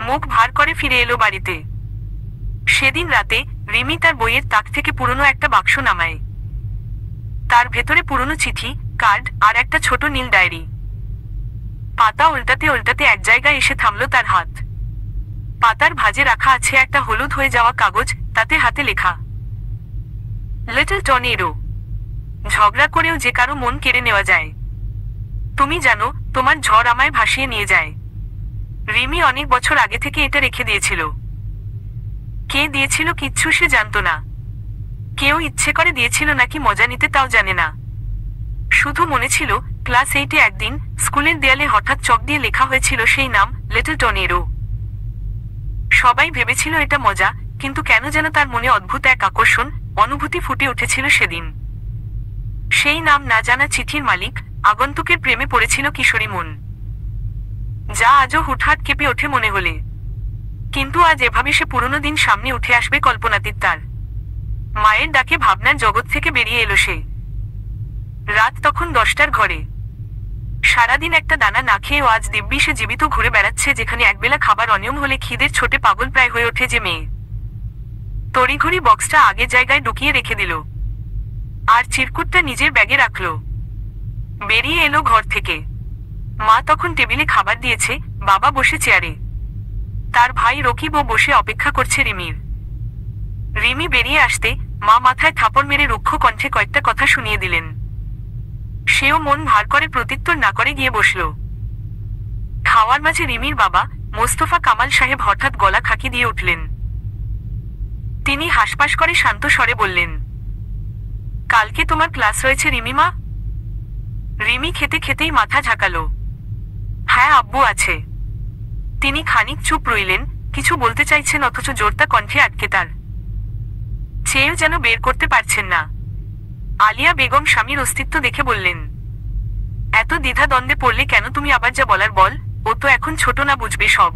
মুখ ভার করে ফিরে এলো বাড়িতে। সেদিন রাতে রিমি তার বইয়ের তাক থেকে পুরনো একটা বাক্স নামায়। তার ভেতরে পুরনো চিঠি, কার্ড আর একটা ছোট নীল ডায়েরি। পাতা উল্টাতে উল্টাতে এক জায়গায় এসে থামল তার হাত। পাতার ভাঁজে রাখা আছে একটা হলুদ হয়ে যাওয়া কাগজ, তাতে হাতে লেখা, লিটল টর্নেডো। ঝগড়া করেও যে কারো মন কেড়ে নেওয়া যায়। তুমি জানো, তোমার ঝড় আমায় ভাসিয়ে নিয়ে যায়। রিমি অনেক বছর আগে থেকে এটা রেখে দিয়েছিল। কে দিয়েছিল কিচ্ছু সে জানত না। কেউ ইচ্ছে করে দিয়েছিল নাকি মজা নিতে তাও জানে না। শুধু মনে ছিল ক্লাস 8-এ একদিন স্কুলের দেয়ালে হঠাৎ চক দিয়ে লেখা হয়েছিল সেই নাম, লিটল টর্নেডো। সবাই ভেবেছিল এটা মজা, কিন্তু কেন যেন তার মনে অদ্ভুত এক আকর্ষণ, অনুভূতি ফুটে উঠেছিল সেদিন। সেই নাম না জানা চিঠির মালিক, আগন্তুকের প্রেমে পড়েছিল কিশোরী মন, যা আজও হুটহাট কেঁপে ওঠে মনে হলে। কিন্তু আজ এভাবে সে পুরনো দিন সামনে উঠে আসবে কল্পনাতীত তার। মায়ের ডাকে ভাবনার জগৎ থেকে বেরিয়ে এলো সে। রাত তখন 10টার ঘরে। সারাদিন একটা দানা না খেয়েও আজ দিব্যি সে জীবিত ঘুরে বেড়াচ্ছে, যেখানে একবেলা খাবার অনিয়ম হলে খিদের ছোটে পাগল প্রায় হয়ে ওঠে যে মেয়ে। তড়িঘড়ি বক্সটা আগের জায়গায় ঢুকিয়ে রেখে দিল, আর চিরকুটটা নিজের ব্যাগে রাখল। বেরিয়ে এলো ঘর থেকে। মা তখন টেবিলে খাবার দিয়েছে, বাবা বসে চেয়ারে, তার ভাই রকিবও বসে অপেক্ষা করছে রিমির। রিমি বেরিয়ে আসতে মা মাথায় থাপড় মেরে রুক্ষ কণ্ঠে কয়েকটা কথা শুনিয়ে দিলেন। সেও মন ভার করে প্রত্যুত্তর না করে গিয়ে বসল। খাওয়ার মাঝে রিমির বাবা মোস্তফা কামাল সাহেব হঠাৎ গলা খাকি দিয়ে উঠলেন, তিনি হাসপাস করে শান্ত স্বরে বললেন, কালকে তোমার ক্লাস রয়েছে রিমিমা? রিমি খেতে খেতেই মাথা ঝাঁকালো। হ্যাঁ আব্বু আছে। তিনি খানিক চুপ রইলেন, কিছু বলতে চাইছেন অথচ জোরটা কণ্ঠে আটকে তার। চেয়েও যেন বের করতে পারছেন না। আলিয়া বেগম স্বামীর অস্তিত্ব দেখে বললেন, এত দ্বিধা দ্বন্দ্বে পড়লে কেন? তুমি আবার যা বলার বল, ও তো এখন ছোট না, বুঝবে সব।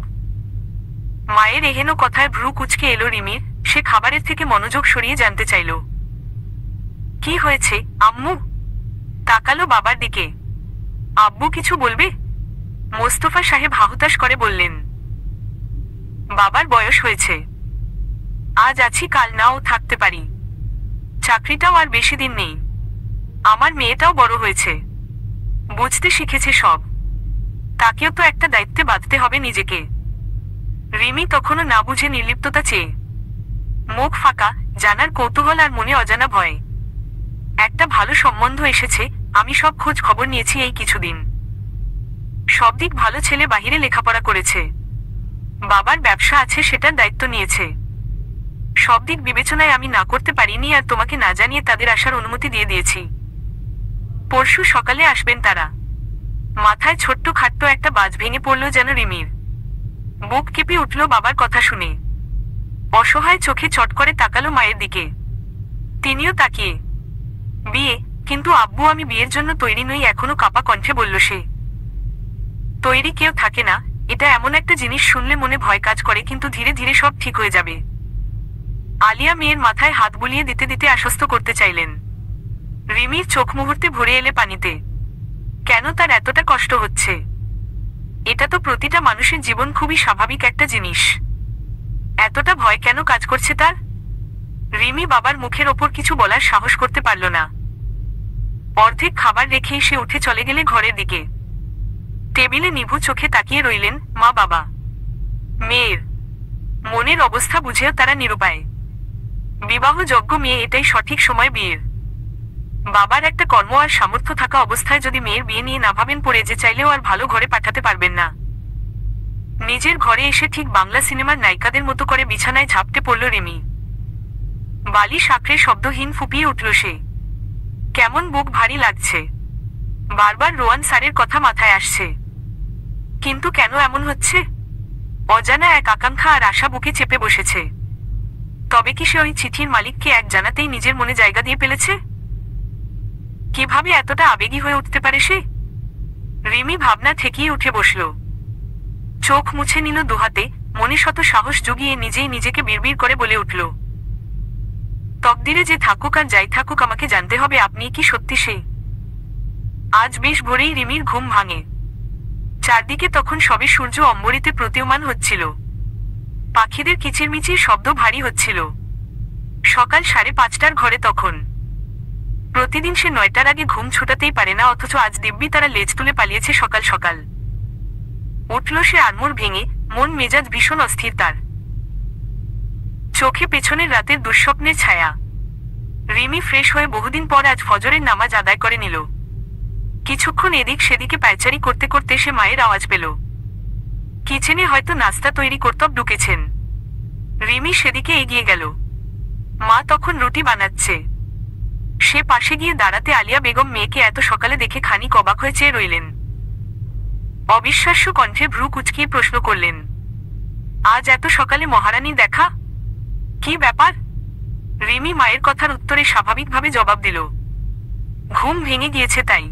মায়ের এহেনো কথায় ভ্রু কুঁচকে এলো রিমির। সে খাবারের থেকে মনোযোগ সরিয়ে জানতে চাইল, কি হয়েছে আম্মু? তাকালো বাবার দিকে। আব্বু কিছু বলবে? মোস্তফা সাহেব হাহুতাশ করে বললেন, বাবার বয়স হয়েছে। আজ আছি কাল নাও থাকতে পারি। চাকরিটাও আর বেশি দিন নেই। আমার মেয়েটাও বড় হয়েছে, বুঝতে শিখেছে সব। তাকেও তো একটা দায়িত্বে বাঁধতে হবে নিজেকে। রিমি তখনও না বুঝে নির্লিপ্ততা চেয়ে, মুখ ফাঁকা, জানার কৌতূহল আর মনে অজানা ভয়। একটা ভালো সম্বন্ধ এসেছে, আমি সব খোঁজ খবর নিয়েছি এই কিছুদিন। সব দিক ভালো, ছেলে বাহিরে লেখাপড়া করেছে, বাবার ব্যবসা আছে, সেটার দায়িত্ব নিয়েছে। সব দিক বিবেচনায় আমি না করতে পারিনি, আর তোমাকে না জানিয়ে তাদের আসার অনুমতি দিয়ে দিয়েছি। পরশু সকালে আসবেন তারা। মাথায় ছোট্ট খাট্ট একটা বাজ ভেঙে পড়ল যেন রিমির। বুক কেঁপে উঠল বাবার কথা শুনে। অসহায় চোখে চট করে তাকালো মায়ের দিকে। তিনিও তাকিয়ে। বিয়ে? কিন্তু আব্বু আমি বিয়ের জন্য তৈরি নই এখনো, কাপা কণ্ঠে বলল সে। তৈরি কেউ থাকে না, এটা এমন একটা জিনিস শুনলে মনে ভয় কাজ করে, কিন্তু ধীরে ধীরে সব ঠিক হয়ে যাবে। আলিয়া মেয়ের মাথায় হাত বুলিয়ে দিতে দিতে আশ্বস্ত করতে চাইলেন। রিমির চোখ মুহূর্তে ভরে এলে পানিতে। কেন তার এতটা কষ্ট হচ্ছে? এটা তো প্রতিটা মানুষের জীবন, খুবই স্বাভাবিক একটা জিনিস। এতটা ভয় কেন কাজ করছে তার? রিমি বাবার মুখের ওপর কিছু বলার সাহস করতে পারল না। অর্ধেক খাবার রেখেই সে উঠে চলে গেলে ঘরের দিকে। টেবিলে নিভু চোখে তাকিয়ে রইলেন মা বাবা। মেয়ের মনের অবস্থা বুঝেও তারা নিরুপায়। বিবাহযোগ্য মেয়ে, এটাই সঠিক সময় বিয়ের। বাবার একটা কর্ম আর সামর্থ্য থাকা অবস্থায় যদি মেয়ের বিয়ে নিয়ে না ভাবেন, পড়ে যে চাইলেও আর ভালো ঘরে পাঠাতে পারবেন না। নিজের ঘরে এসে ঠিক বাংলা সিনেমার নায়িকাদের মতো করে বিছানায় ঝাপটে পড়ল রিমি। বালিশ আঁকড়ে শব্দহীন ফুপিয়ে উঠল সে। কেমন বুক ভারী লাগছে। বারবার রোয়ান স্যারের কথা মাথায় আসছে। কিন্তু কেন এমন হচ্ছে? অজানা এক আকাঙ্ক্ষা আর আশা বুকে চেপে বসেছে। তবে কি সে ওই চিঠির মালিককে এক জানাতেই নিজের মনে জায়গা দিয়ে ফেলেছে? কিভাবে এতটা আবেগী হয়ে উঠতে পারে সে? রিমি ভাবনা ঠেকিয়ে উঠে বসল। চোখ মুছে নিল দুহাতে, মনে শত সাহস জুগিয়ে নিজেই নিজেকে বিড়বিড় করে বলে উঠল, তকদিরে যে থাকুক আর যাই থাকুক, আমাকে জানতে হবে আপনি কি সত্যি সেই। আজ বেশ ভোরেই রিমির ঘুম ভাঙে। চারদিকে তখন সবে সূর্য অম্বরীতে প্রতীয়মান হচ্ছিল। পাখিদের কিচিরমিচির শব্দ ভারী হচ্ছিল। সকাল 5:30টার ঘরে তখন। প্রতিদিন সে 9টার আগে ঘুম ছুটাতেই পারে না, অথচ আজ দিব্যি তারা লেজ তুলে পালিয়েছে সকাল সকাল। উঠল সে আড়মোড় ভেঙে, মন মেজাজ ভীষণ অস্থির তার। চোখে পেছনের রাতের দুঃস্বপ্নের ছায়া। রিমি ফ্রেশ হয়ে বহুদিন পর আজ ফজরের নামাজ আদায় করে নিল। কিছুক্ষণ এদিক সেদিকে পায়চারি করতে করতে সে মায়ের আওয়াজ পেল। কিচেনে হয়তো নাস্তা তৈরি করতে ঢুকেছেন। রিমি সেদিকে এগিয়ে গেল। মা তখন রুটি বানাচ্ছে। সে পাশে গিয়ে দাঁড়াতে আলিয়া বেগম মেয়েকে এত সকালে দেখে খানিক অবাক হয়ে চেয়ে রইলেন। অবিশ্বাস্য কণ্ঠে ভ্রু কুঁচকিয়ে প্রশ্ন করলেন, আজ এত সকালে মহারানী দেখা? কি ব্যাপার? রিমি মায়ের কথার উত্তরে স্বাভাবিকভাবে জবাব দিল, ঘুম ভেঙে গিয়েছে তাই।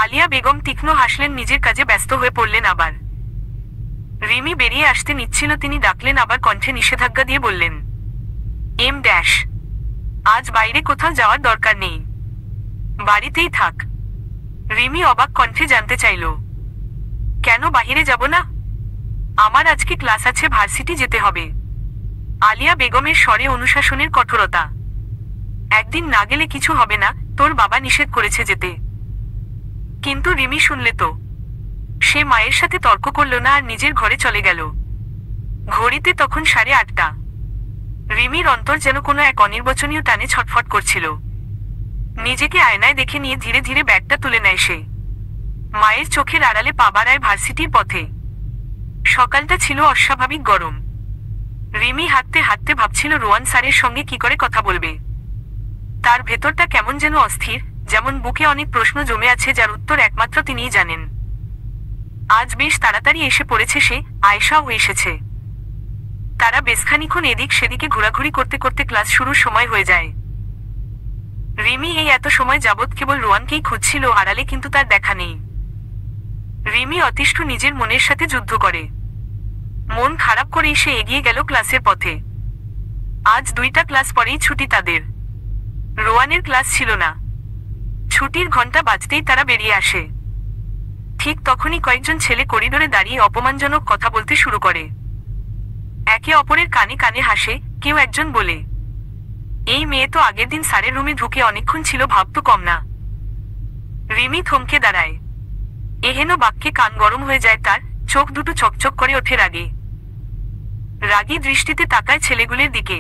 আলিয়া বেগম তীক্ষ্ণ হাসলেন, নিজের কাজে ব্যস্ত হয়ে পড়লেন আবার। রিমি বেরিয়ে আসতে নিচ্ছিল, তিনি ডাকলেন আবার, কণ্ঠে নিষেধাজ্ঞা দিয়ে বললেন, এম ড্যাশ, আজ বাইরে কোথাও যাওয়ার দরকার নেই, বাড়িতেই থাক। রিমি অবাক কণ্ঠে জানতে চাইল, কেন বাহিরে যাব না? আমার আজকে ক্লাস আছে, ভার্সিটি যেতে হবে। আলিয়া বেগমের স্বরে অনুশাসনের কঠোরতা। একদিন না গেলে কিছু হবে না, তোর বাবা নিষেধ করেছে যেতে। কিন্তু রিমি শুনলে তো। সে মায়ের সাথে তর্ক করল না আর নিজের ঘরে চলে গেল। ঘড়িতে তখন 8:30। রিমির অন্তর যেন কোনো এক অনির্বচনীয় টানে ছটফট করছিল। নিজেকে আয়নায় দেখে নিয়ে ধীরে ধীরে ব্যাগটা তুলে নেয় সে। মায়ের চোখের আড়ালে পা বাড়ায় ভার্সিটির পথে। সকালটা ছিল অস্বাভাবিক গরম। রিমি হাঁটতে হাঁটতে ভাবছিল রোয়ান স্যারের সঙ্গে কি করে কথা বলবে। তার ভেতরটা কেমন যেন অস্থির, যেমন বুকে অনেক প্রশ্ন জমে আছে যার উত্তর একমাত্র তিনিই জানেন। আজ বেশ তাড়াতাড়ি এসে পড়েছে সে, আয়েশাও এসেছে। তারা বেশ খানিকক্ষণ এদিক সেদিকে ঘোরাঘুরি করতে করতে ক্লাস শুরুর সময় হয়ে যায়। রিমি এই এত সময় যাবৎ কেবল রোয়ানকেই খুঁজছিল আড়ালে, কিন্তু তার দেখা নেই। রিমি অতিষ্ঠ নিজের মনের সাথে যুদ্ধ করে। মন খারাপ করেই সে এগিয়ে গেল ক্লাসের পথে। আজ 2টা ক্লাস পরেই ছুটি তাদের। রোয়ানের ক্লাস ছিল না। ছুটির ঘন্টা বাজতেই তারা বেরিয়ে আসে। ঠিক তখনই কয়েকজন ছেলে করিডোরে দাঁড়িয়ে অপমানজনক কথা বলতে শুরু করে। একে অপরের কানে কানে হাসে। কেউ একজন বলে, এই মেয়ে তো আগের দিন স্যারের রুমে ঢুকে অনেকক্ষণ ছিল, ভাবতো কম না। রিমি থমকে দাঁড়ায়। এহেন বাক্যে কান গরম হয়ে যায় তার, চোখ দুটো চকচক করে ওঠে রাগে। রাগী দৃষ্টিতে তাকায় ছেলেগুলির দিকে।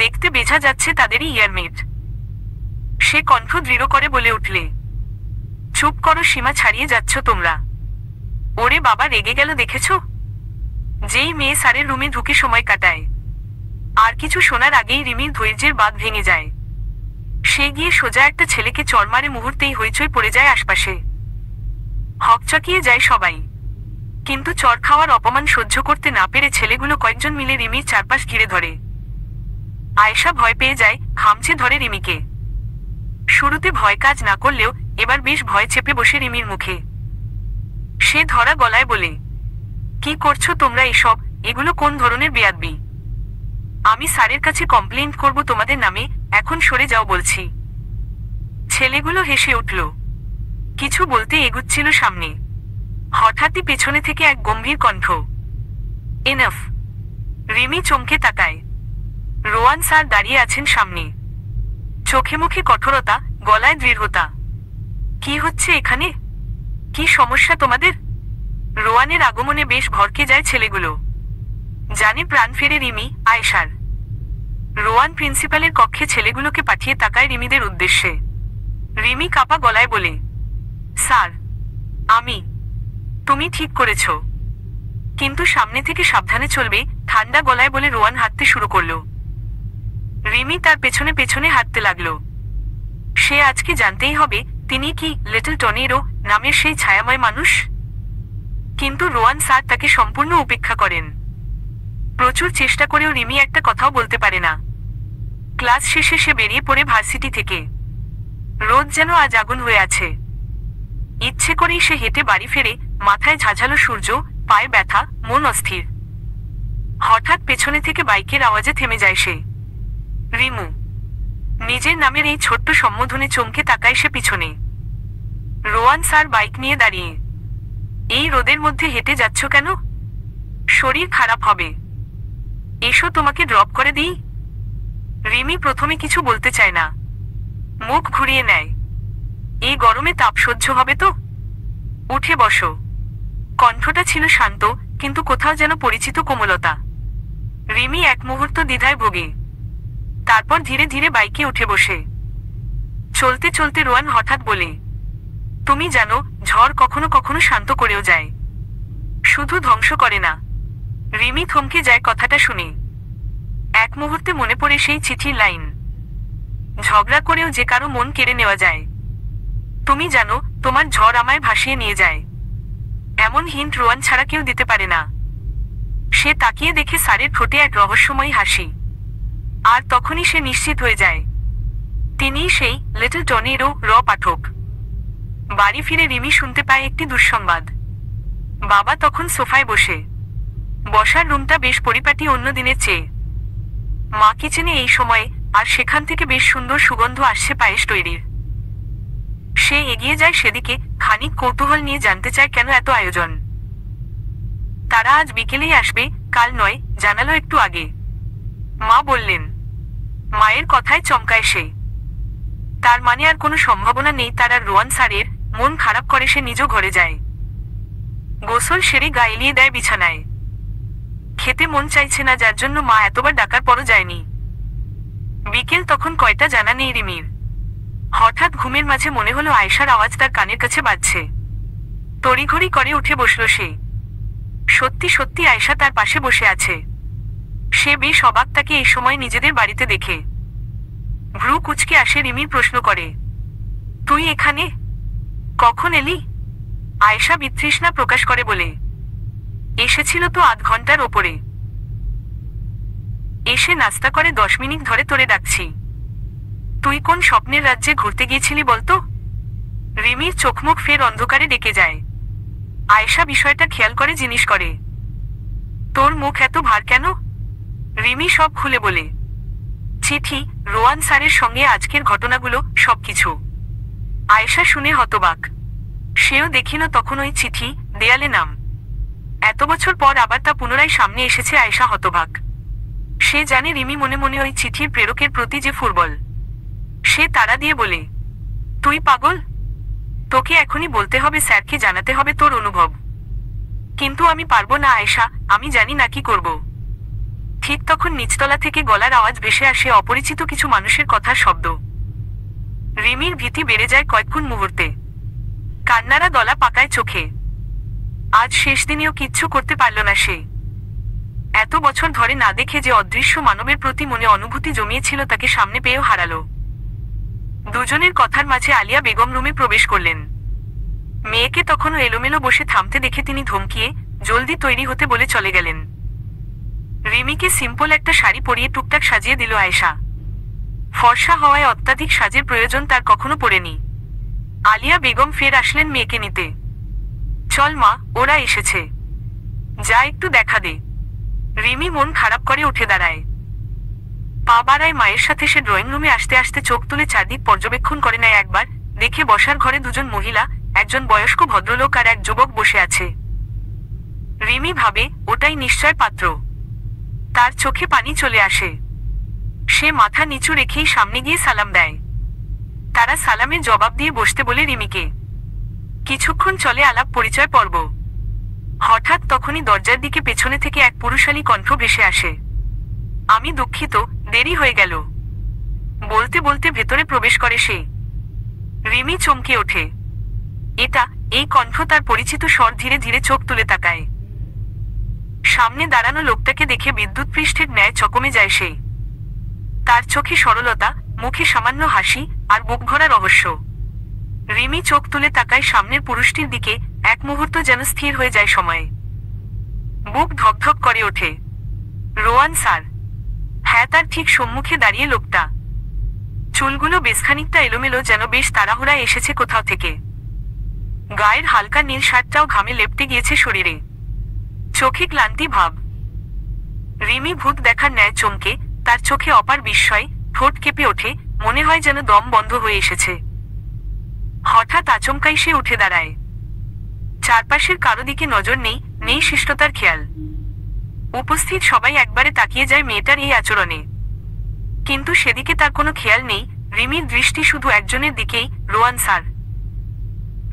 দেখতে বোঝা যাচ্ছে তাদেরই ইয়ারমেট। সে কণ্ঠ দৃঢ় করে বলে উঠলে, চুপ করো, সীমা ছাড়িয়ে যাচ্ছ তোমরা। ওরে বাবা, রেগে গেল দেখেছ? যেই মেয়ে স্যারের রুমে ঢুকে সময় কাটায়। আর কিছু শোনার আগেই রিমির ধৈর্যের বাঁধ ভেঙে যায়। সে গিয়ে সোজা একটা ছেলেকে চড় মারে, মুহূর্তেই হইচই পড়ে যায় আশপাশে। হকচকিয়ে যায় সবাই। কিন্তু চড় খাওয়ার অপমান সহ্য করতে না পেরে ছেলেগুলো কয়েকজন মিলে রিমির চারপাশ ঘিরে ধরে। আয়েশা ভয় পেয়ে যায়, খামচে ধরে রিমিকে। শুরুতে ভয় কাজ না করলেও এবার বেশ ভয় চেপে বসে রিমির মুখে। সে ধরা গলায় বলে, কি করছো তোমরা এসব? এগুলো কোন ধরনের বেয়াদবি? আমি স্যারের কাছে কমপ্লেইন করব তোমাদের নামে, এখন সরে যাও বলছি। ছেলেগুলো হেসে উঠল। কিছু বলতে এগুচ্ছিল সামনে। হঠাৎই পেছনে থেকে এক গম্ভীর কণ্ঠ, এনাফ। রিমি চমকে তাকায়। রোয়ান স্যার দাঁড়িয়ে আছেন সামনে। চোখে মুখে কঠোরতা, গলায় দৃঢ়তা। কি হচ্ছে এখানে? কি সমস্যা তোমাদের? রোয়ানের আগমনে বেশ ভরকে যায় ছেলেগুলো। জানে প্রাণ ফেরে রিমি, আয়েশার। রোয়ান প্রিন্সিপালের কক্ষে ছেলেগুলোকে পাঠিয়ে তাকায় রিমিদের উদ্দেশ্যে। রিমি কাপা গলায় বলে, স্যার, আমি। তুমি ঠিক করেছ, কিন্তু সামনে থেকে সাবধানে চলবে, ঠান্ডা গলায় বলে রোয়ান হাঁটতে শুরু করল। রিমি তার পেছনে পেছনে হাঁটতে লাগল। সে আজকে জানতেই হবে তিনি কি লিটল টর্নেডো নামের সেই ছায়াময় মানুষ। কিন্তু রোয়ান স্যার তাকে সম্পূর্ণ উপেক্ষা করেন। প্রচুর চেষ্টা করেও রিমি একটা কথাও বলতে পারে না। ক্লাস শেষে সে বেরিয়ে পড়ে ভার্সিটি থেকে। রোদ যেন আজ আগুন হয়ে আছে। ইচ্ছে করেই সে হেঁটে বাড়ি ফেরে, মাথায় ঝাঝালো সূর্য, পায়ে ব্যথা, মন অস্থির। হঠাৎ পেছনে থেকে বাইকের আওয়াজে থেমে যায় সে। রিমু। নিজের নামের এই ছোট্ট সম্বোধনে চমকে তাকায় সে পিছনে। রোয়ান স্যার বাইক নিয়ে দাঁড়িয়ে। এই রোদের মধ্যে হেঁটে যাচ্ছ কেন? শরীর খারাপ হবে। এসো তোমাকে ড্রপ করে দিই। রিমি প্রথমে কিছু বলতে চায় না। মুখ ঘুরিয়ে নেয়। এই গরমে তাপ সহ্য হবে তো? উঠে বসো। কণ্ঠটা ছিল শান্ত, কিন্তু কোথাও যেন পরিচিত কোমলতা। রিমি এক মুহূর্ত দ্বিধায় ভোগে। তারপর ধীরে ধীরে বাইকে উঠে বসে। চলতে চলতে রোয়ান হঠাৎ বলে, তুমি জানো, ঝড় কখনো কখনো শান্ত করেও যায়, শুধু ধ্বংস করে না। রিমি থমকে যায় কথাটা শুনে। এক মুহূর্তে মনে পড়ে সেই চিঠির লাইন, ঝগড়া করেও যে কারো মন কেড়ে নেওয়া যায়। তুমি জানো, তোমার ঝড় আমায় ভাসিয়ে নিয়ে যায়। এমন হিন্ট রোয়ান ছাড়া কেউ দিতে পারে না। সে তাকিয়ে দেখে স্যারের ঠোঁটে এক রহস্যময়ী হাসি। আর তখনই সে নিশ্চিত হয়ে যায়, তিনিই সেই লিটল টর্নেডো পাঠক। বাড়ি ফিরে রিমি শুনতে পায় একটি দুঃসংবাদ। বাবা তখন সোফায় বসে। বসার রুমটা বেশ পরিপাটি অন্য দিনের চেয়ে। মা কিচেনে এই সময়ে, আর সেখান থেকে বেশ সুন্দর সুগন্ধ আসছে পায়েস তৈরির। সে এগিয়ে যায় সেদিকে, খানিক কৌতূহল নিয়ে জানতে চায় কেন এত আয়োজন। তারা আজ বিকেলেই আসবে, কাল নয়, জানালো একটু আগে। মা বললেন। মায়ের কথায় চমকায় সে। তার মানে আর কোনো সম্ভাবনা নেই তার আর রোয়ান স্যারের। মন খারাপ করে সে নিজ ঘরে যায়। গোসল সেরে গা এলিয়ে দেয় বিছানায়। খেতে মন চাইছে না, যার জন্য মা এতবার ডাকার পরও যায়নি। বিকেল তখন কয়টা জানা নেই রিমির। হঠাৎ ঘুমের মাঝে মনে হলো আয়েশার আওয়াজ তার কানের কাছে বাজছে। তড়িঘড়ি করে উঠে বসল সে। সত্যি সত্যি আয়েশা তার পাশে বসে আছে। সে বেশ অবাক তাকে এই সময় নিজেদের বাড়িতে দেখে। ভ্রু কুচকে আসে রিমির প্রশ্ন করে, তুই এখানে কখন এলি? আয়েশা বিতৃষ্ণা প্রকাশ করে বলে, এসেছিল তো আধ ঘন্টার ওপরে। এসে নাস্তা করে 10 মিনিট ধরে তোরে ডাকছি। তুই কোন স্বপ্নের রাজ্যে ঘুরতে গিয়েছিলি বলতো? রিমির চোখমুখ ফের অন্ধকারে ডেকে যায়। আয়েশা বিষয়টা খেয়াল করে জিজ্ঞেস করে, তোর মুখ এত ভার কেন? রিমি সব খুলে বলে, চিঠি, রোয়ান স্যারের সঙ্গে আজকের ঘটনাগুলো, সবকিছু। আয়েশা শুনে হতবাক। সেও দেখিল তখন ওই চিঠি, দেয়ালে নাম। এত বছর পর আবার তা পুনরায় সামনে এসেছে। আয়েশা হতবাক। সে জানে রিমি মনে মনে ওই চিঠির প্রেরকের প্রতি যে ফুটবল। সে তাড়া দিয়ে বলে, তুই পাগল? তোকে এখনই বলতে হবে, স্যারকে জানাতে হবে তোর অনুভব। কিন্তু আমি পারবো না আয়েশা, আমি জানি না কি করব। ঠিক তখন নিচতলা থেকে গলার আওয়াজ ভেসে আসে অপরিচিত কিছু মানুষের কথার শব্দ। রিমির ভীতি বেড়ে যায় কয়েকক্ষণ মুহূর্তে। কান্নারা গলা পাকায় চোখে। আজ শেষ দিনেও কিচ্ছু করতে পারল না সে। এত বছর ধরে না দেখে যে অদৃশ্য মানবের প্রতি মনে অনুভূতি জমিয়েছিল তাকে সামনে পেয়েও হারালো। দুজনের কথার মাঝে আলিয়া বেগম রুমে প্রবেশ করলেন। মেয়েকে তখনও এলোমেলো বসে থামতে দেখে তিনি ধমকিয়ে জলদি তৈরি হতে বলে চলে গেলেন। রিমিকে সিম্পল একটা শাড়ি পরিয়ে টুকটাক সাজিয়ে দিল আয়েশা। ফর্সা হওয়ায় অত্যাধিক সাজের প্রয়োজন তার কখনো পড়েনি। আলিয়া বেগম ফের আসলেন মেয়েকে নিতে। চল মা, ওরা এসেছে, যা একটু দেখা দে। রিমি মন খারাপ করে উঠে দাঁড়ায়। পা বাড়ায় মায়ের সাথে। সে ড্রয়িং রুমে আসতে আসতে চোখ তুলে চারদিক পর্যবেক্ষণ করে নেয় একবার। দেখে বসার ঘরে দুজন মহিলা, একজন বয়স্ক ভদ্রলোক আর এক যুবক বসে আছে। রিমি ভাবে ওটাই নিশ্চয় পাত্র। তার চোখে পানি চলে আসে। সে মাথা নিচু রেখেই সামনে গিয়ে সালাম দেয়। তারা সালামের জবাব দিয়ে বসতে বলে রিমিকে। কিছুক্ষণ চলে আলাপ পরিচয় পর্ব। হঠাৎ তখনই দরজার দিকে পেছনে থেকে এক পুরুষালী কণ্ঠ ভেসে আসে। আমি দুঃখিত, দেরি হয়ে গেল। বলতে বলতে ভেতরে প্রবেশ করে সে। রিমি চমকে ওঠে। এই কণ্ঠ তার পরিচিত স্বর। ধীরে ধীরে চোখ তুলে তাকায়। সামনে দাঁড়ানো লোকটাকে দেখে বিদ্যুৎ পৃষ্ঠের ন্যায় চকমে যায় সে। তার চোখে সরলতা, মুখে সামান্য হাসি, আর বুক ভরা রহস্য। রিমি চোখ তুলে তাকায় সামনের পুরুষটির দিকে। এক মুহূর্ত যেন স্থির হয়ে যায় সময়ে। বুক ধকধক করে ওঠে। Rowan sir. হ্যাঁ, তার ঠিক সম্মুখে দাঁড়িয়ে লোকটা। চুলগুলো বেশ খানিকটা এলোমেলো, যেন বেশ তাড়াহুড়ায় এসেছে কোথাও থেকে। গায়ের হালকা নীল শার্টটাও ঘামে লেপটে গিয়েছে শরীরে। চোখে ক্লান্তি ভাব। রিমি ভূত দেখার ন্যায় চমকে। তার চোখে অপার বিস্ময়, ঠোঁট কেঁপে ওঠে, মনে হয় যেন দম বন্ধ হয়ে এসেছে। হঠাৎ আচমকাই সে উঠে দাঁড়ায়। চারপাশের কারো দিকে নজর নেই, নেই শিষ্টতার খেয়াল। উপস্থিত সবাই একবারে তাকিয়ে যায় মেয়েটার এই আচরণে। কিন্তু সেদিকে তার কোনো খেয়াল নেই। রিমির দৃষ্টি শুধু একজনের দিকেই, রোয়ান স্যার।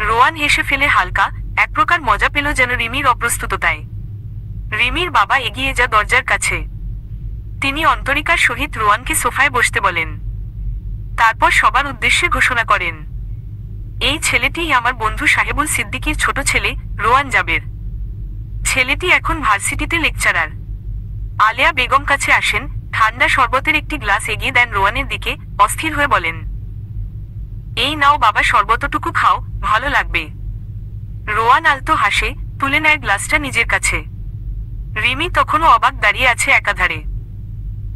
রোয়ান হেসে ফেলে হালকা, এক প্রকার মজা পেল যেন রিমির অপ্রস্তুততায়। রিমির বাবা এগিয়ে যা দরজার কাছে। তিনি অন্তরিকার সহিত রোয়ানকে সোফায় বসতে বলেন। তারপর সবার উদ্দেশ্যে ঘোষণা করেন, এই ছেলেটিই আমার বন্ধু সাহেবুল সিদ্দিকীর ছোট ছেলে, রোয়ান জাবের। ছেলেটি এখন ভার্সিটিতে লেকচারার। আলিয়া বেগম কাছে আসেন, ঠান্ডা শরবতের একটি গ্লাস এগিয়ে দেন রোয়ানের দিকে, অস্থির হয়ে বলেন, এই নাও বাবা, শরবতটুকু খাও, ভালো লাগবে। রোয়ান আলতো হাসে, তুলে নেয় গ্লাসটা নিজের কাছে। রিমি তখনও অবাক দাঁড়িয়ে আছে একাধারে।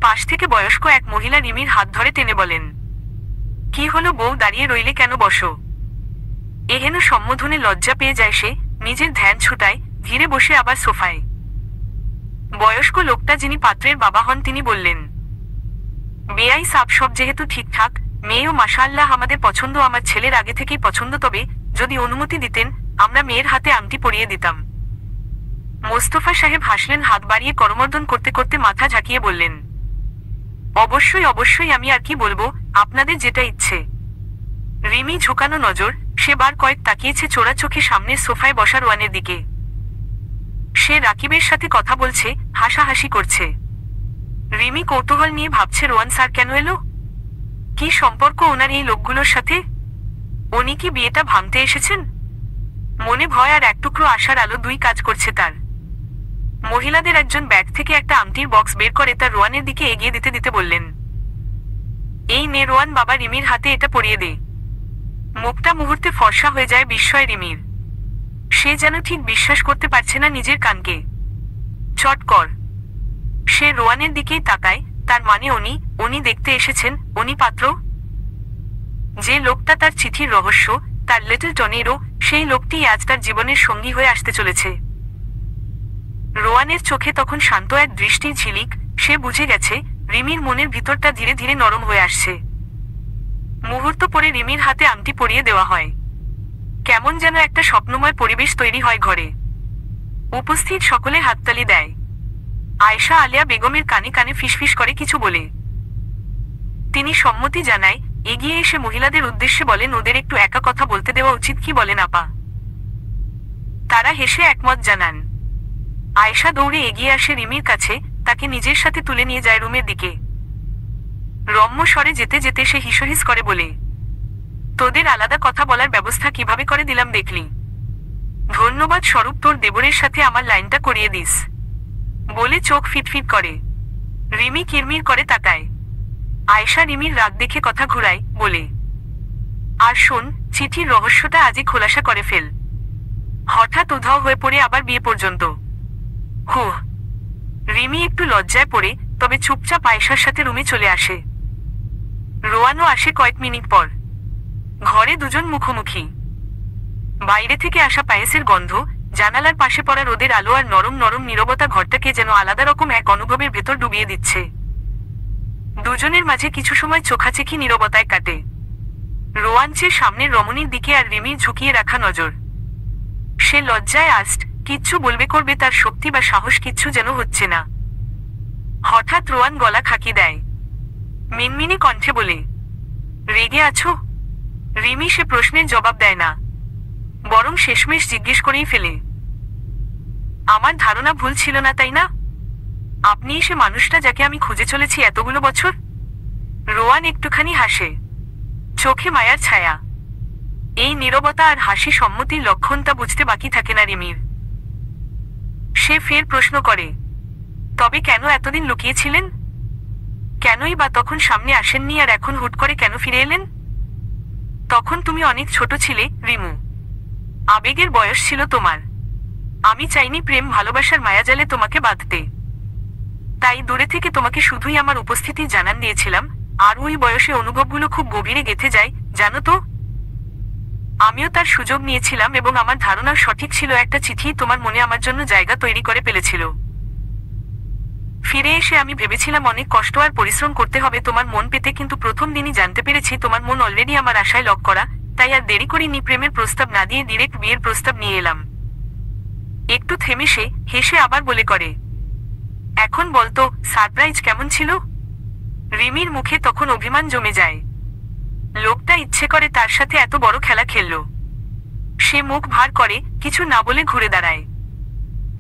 পাশ থেকে বয়স্ক এক মহিলা রিমির হাত ধরে টেনে বলেন, কি হলো বউ, দাঁড়িয়ে রইলে কেন, বসো। এহেন সম্বোধনে লজ্জা পেয়ে যায় সে। নিজের ধ্যান ছুটায়, ধীরে বসে আবার সোফায়। বয়স্ক লোকটা, যিনি পাত্রের বাবা হন, তিনি বললেন, বেআই সাব, সব যেহেতু ঠিকঠাক, মেয়েও মাশাআল্লাহ আমাদের পছন্দ, আমার ছেলের আগে থেকেই পছন্দ, তবে যদি অনুমতি দিতেন আমরা মেয়ের হাতে আংটি পরিয়ে দিতাম। মোস্তফা সাহেব হাসলেন, হাত বাড়িয়ে করমর্দন করতে করতে মাথা ঝাঁকিয়ে বললেন, অবশ্যই অবশ্যই, আমি আর কি বলবো, আপনাদের যেটা ইচ্ছে। রিমি ঝুঁকানো নজর, সে বার কয়েক তাকিয়েছে চোরা চোখে সামনের সোফায় বসা রোয়ানের দিকে। সে রাকিবের সাথে কথা বলছে, হাসাহাসি করছে। রিমি কৌতূহল নিয়ে ভাবছে, রোয়ান স্যার কেন এলো? কি সম্পর্ক ওনার এই লোকগুলোর সাথে? উনি কি বিয়েটা ভাঙতে এসেছেন? মনে ভয় আর এক টুকরো আশার আলো, দুই কাজ করছে তার। মহিলাদের একজন ব্যাগ থেকে একটা আংটির বক্স বের করে তার রোয়ানের দিকে এগিয়ে দিতে দিতে বললেন, এই নে রোয়ান বাবা, রিমির হাতে এটা পরিয়ে দে। মুখটা মুহূর্তে ফর্সা হয়ে যায় বিস্ময় রিমির। সে যেন ঠিক বিশ্বাস করতে পারছে না নিজের কানকে। চট কর। সে রোয়ানের দিকেই তাকায়, তার মানে উনি দেখতে এসেছেন, উনি পাত্র। যে লোকটা তার চিঠির রহস্য, তার লিটল টনিরো, সেই লোকটি আজ তার জীবনের সঙ্গী হয়ে আসতে চলেছে। রোয়ানের চোখে তখন শান্ত এক দৃষ্টির ঝিলিক। সে বুঝে গেছে রিমির মনের ভিতরটা ধীরে ধীরে নরম হয়ে আসছে। মুহূর্ত পরে রিমির হাতে আংটি পরিয়ে দেওয়া হয়। কেমন যেন একটা স্বপ্নময় পরিবেশ তৈরি হয় ঘরে। উপস্থিত সকলে হাততালি দেয়। আয়েশা আলিয়া বেগমের কানে কানে ফিসফিস করে কিছু বলে। তিনি সম্মতি জানায়, এগিয়ে এসে মহিলাদের উদ্দেশ্যে বলেন, ওদের একটু একা কথা বলতে দেওয়া উচিত, কি বলেন আপা? তারা হেসে একমত জানান। আয়েশা দৌড়ে এগিয়ে আসে রিমির কাছে, তাকে নিজের সাথে তুলে নিয়ে যায় রুমের দিকে। রম্য স্বরে যেতে যেতে সে হিসহিস করে বলে, তোদের আলাদা কথা বলার ব্যবস্থা কিভাবে করে দিলাম দেখলি। ধন্যবাদ স্বরূপ তোর দেবরের সাথে আমার লাইনটা করিয়ে দিস, বলে চোখ ফিটফিট করে। রিমি কিরমির করে তাকায়। আয়েশা রিমির রাগ দেখে কথা ঘুরায়, বলে, আর শোন, চিঠির রহস্যটা আজই খোলাসা করে ফেল। হঠাৎ উধাও হয়ে পড়ে আবার বিয়ে পর্যন্ত। হুহ। রিমি একটু লজ্জায় পড়ে, তবে চুপচাপ আয়েশার সাথে রুমে চলে আসে। রোয়ানও আসে কয়েক মিনিট পর। ঘরে দুজন মুখোমুখি। বাইরে থেকে আসা পায়েসের গন্ধ, জানালার পাশে পড়া রোদের আলো আর নরম নরম নীরবতা ঘরটাকে যেন আলাদা রকম এক অনুভবের ভেতর ডুবিয়ে দিচ্ছে। দুজনের মাঝে কিছু সময় চোখাচেখি নীরবতায় কাটে। রোয়ান চেয়ে সামনের রমণীর দিকে আর রিমির ঝুঁকিয়ে রাখা নজর। সে লজ্জায় আস্ত, কিচ্ছু বলবে করবে তার শক্তি বা সাহস কিচ্ছু যেন হচ্ছে না। হঠাৎ রোয়ান গলা খাকি দেয়। মিনমিনি কণ্ঠে বলে, রেগে আছো? রিমি সে প্রশ্নের জবাব দেয় না, বরং শেষমেশ জিজ্ঞেস করেই ফেলে, আমার ধারণা ভুল ছিল না তাই না? আপনিই সে মানুষটা যাকে আমি খুঁজে চলেছি এতগুলো বছর? রোয়ান একটুখানি হাসে, চোখে মায়ার ছায়া। এই নীরবতা আর হাসি সম্মতির লক্ষণ, তা বুঝতে বাকি থাকে না রিমির। সে ফের প্রশ্ন করে, তবে কেন এতদিন লুকিয়েছিলেন? কেনই বা তখন সামনে আসেননি, আর এখন হুট করে কেন ফিরে এলেন? তখন তুমি অনেক ছোট ছিলে রিমু। আবেগের বয়স ছিল তোমার। আমি চাইনি প্রেম ভালোবাসার মায়াজালে তোমাকে বাঁধতে। তাই দূরে থেকে তোমাকে শুধুই আমার উপস্থিতি জানান দিয়েছিলাম। আর ওই বয়সে অনুভবগুলো খুব গভীরে গেঁথে যায়, জানো তো। আমিও তার সুযোগ নিয়েছিলাম, এবং আমার ধারণা সঠিক ছিল, একটা চিঠি তোমার মনে আমার জন্য জায়গা তৈরি করে ফেলেছিল। ফিরে এসে আমি ভেবেছিলাম অনেক কষ্ট আর পরিশ্রম করতে হবে তোমার মন পেতে, কিন্তু প্রথম দিনই জানতে পেরেছি তোমার মন অলরেডি আমার আশায় লক করা। তাই আর দেরি করিনি, প্রেমের প্রস্তাব না দিয়ে ডিরেক্ট বিয়ের প্রস্তাব নিয়ে এলাম। একটু থেমে সে হেসে আবার বলে করে, এখন বলতো সারপ্রাইজ কেমন ছিল? রিমির মুখে তখন অভিমান জমে যায়। লোকটা ইচ্ছে করে তার সাথে এত বড় খেলা খেলল। সে মুখ ভার করে, কিছু না বলে ঘুরে দাঁড়ায়।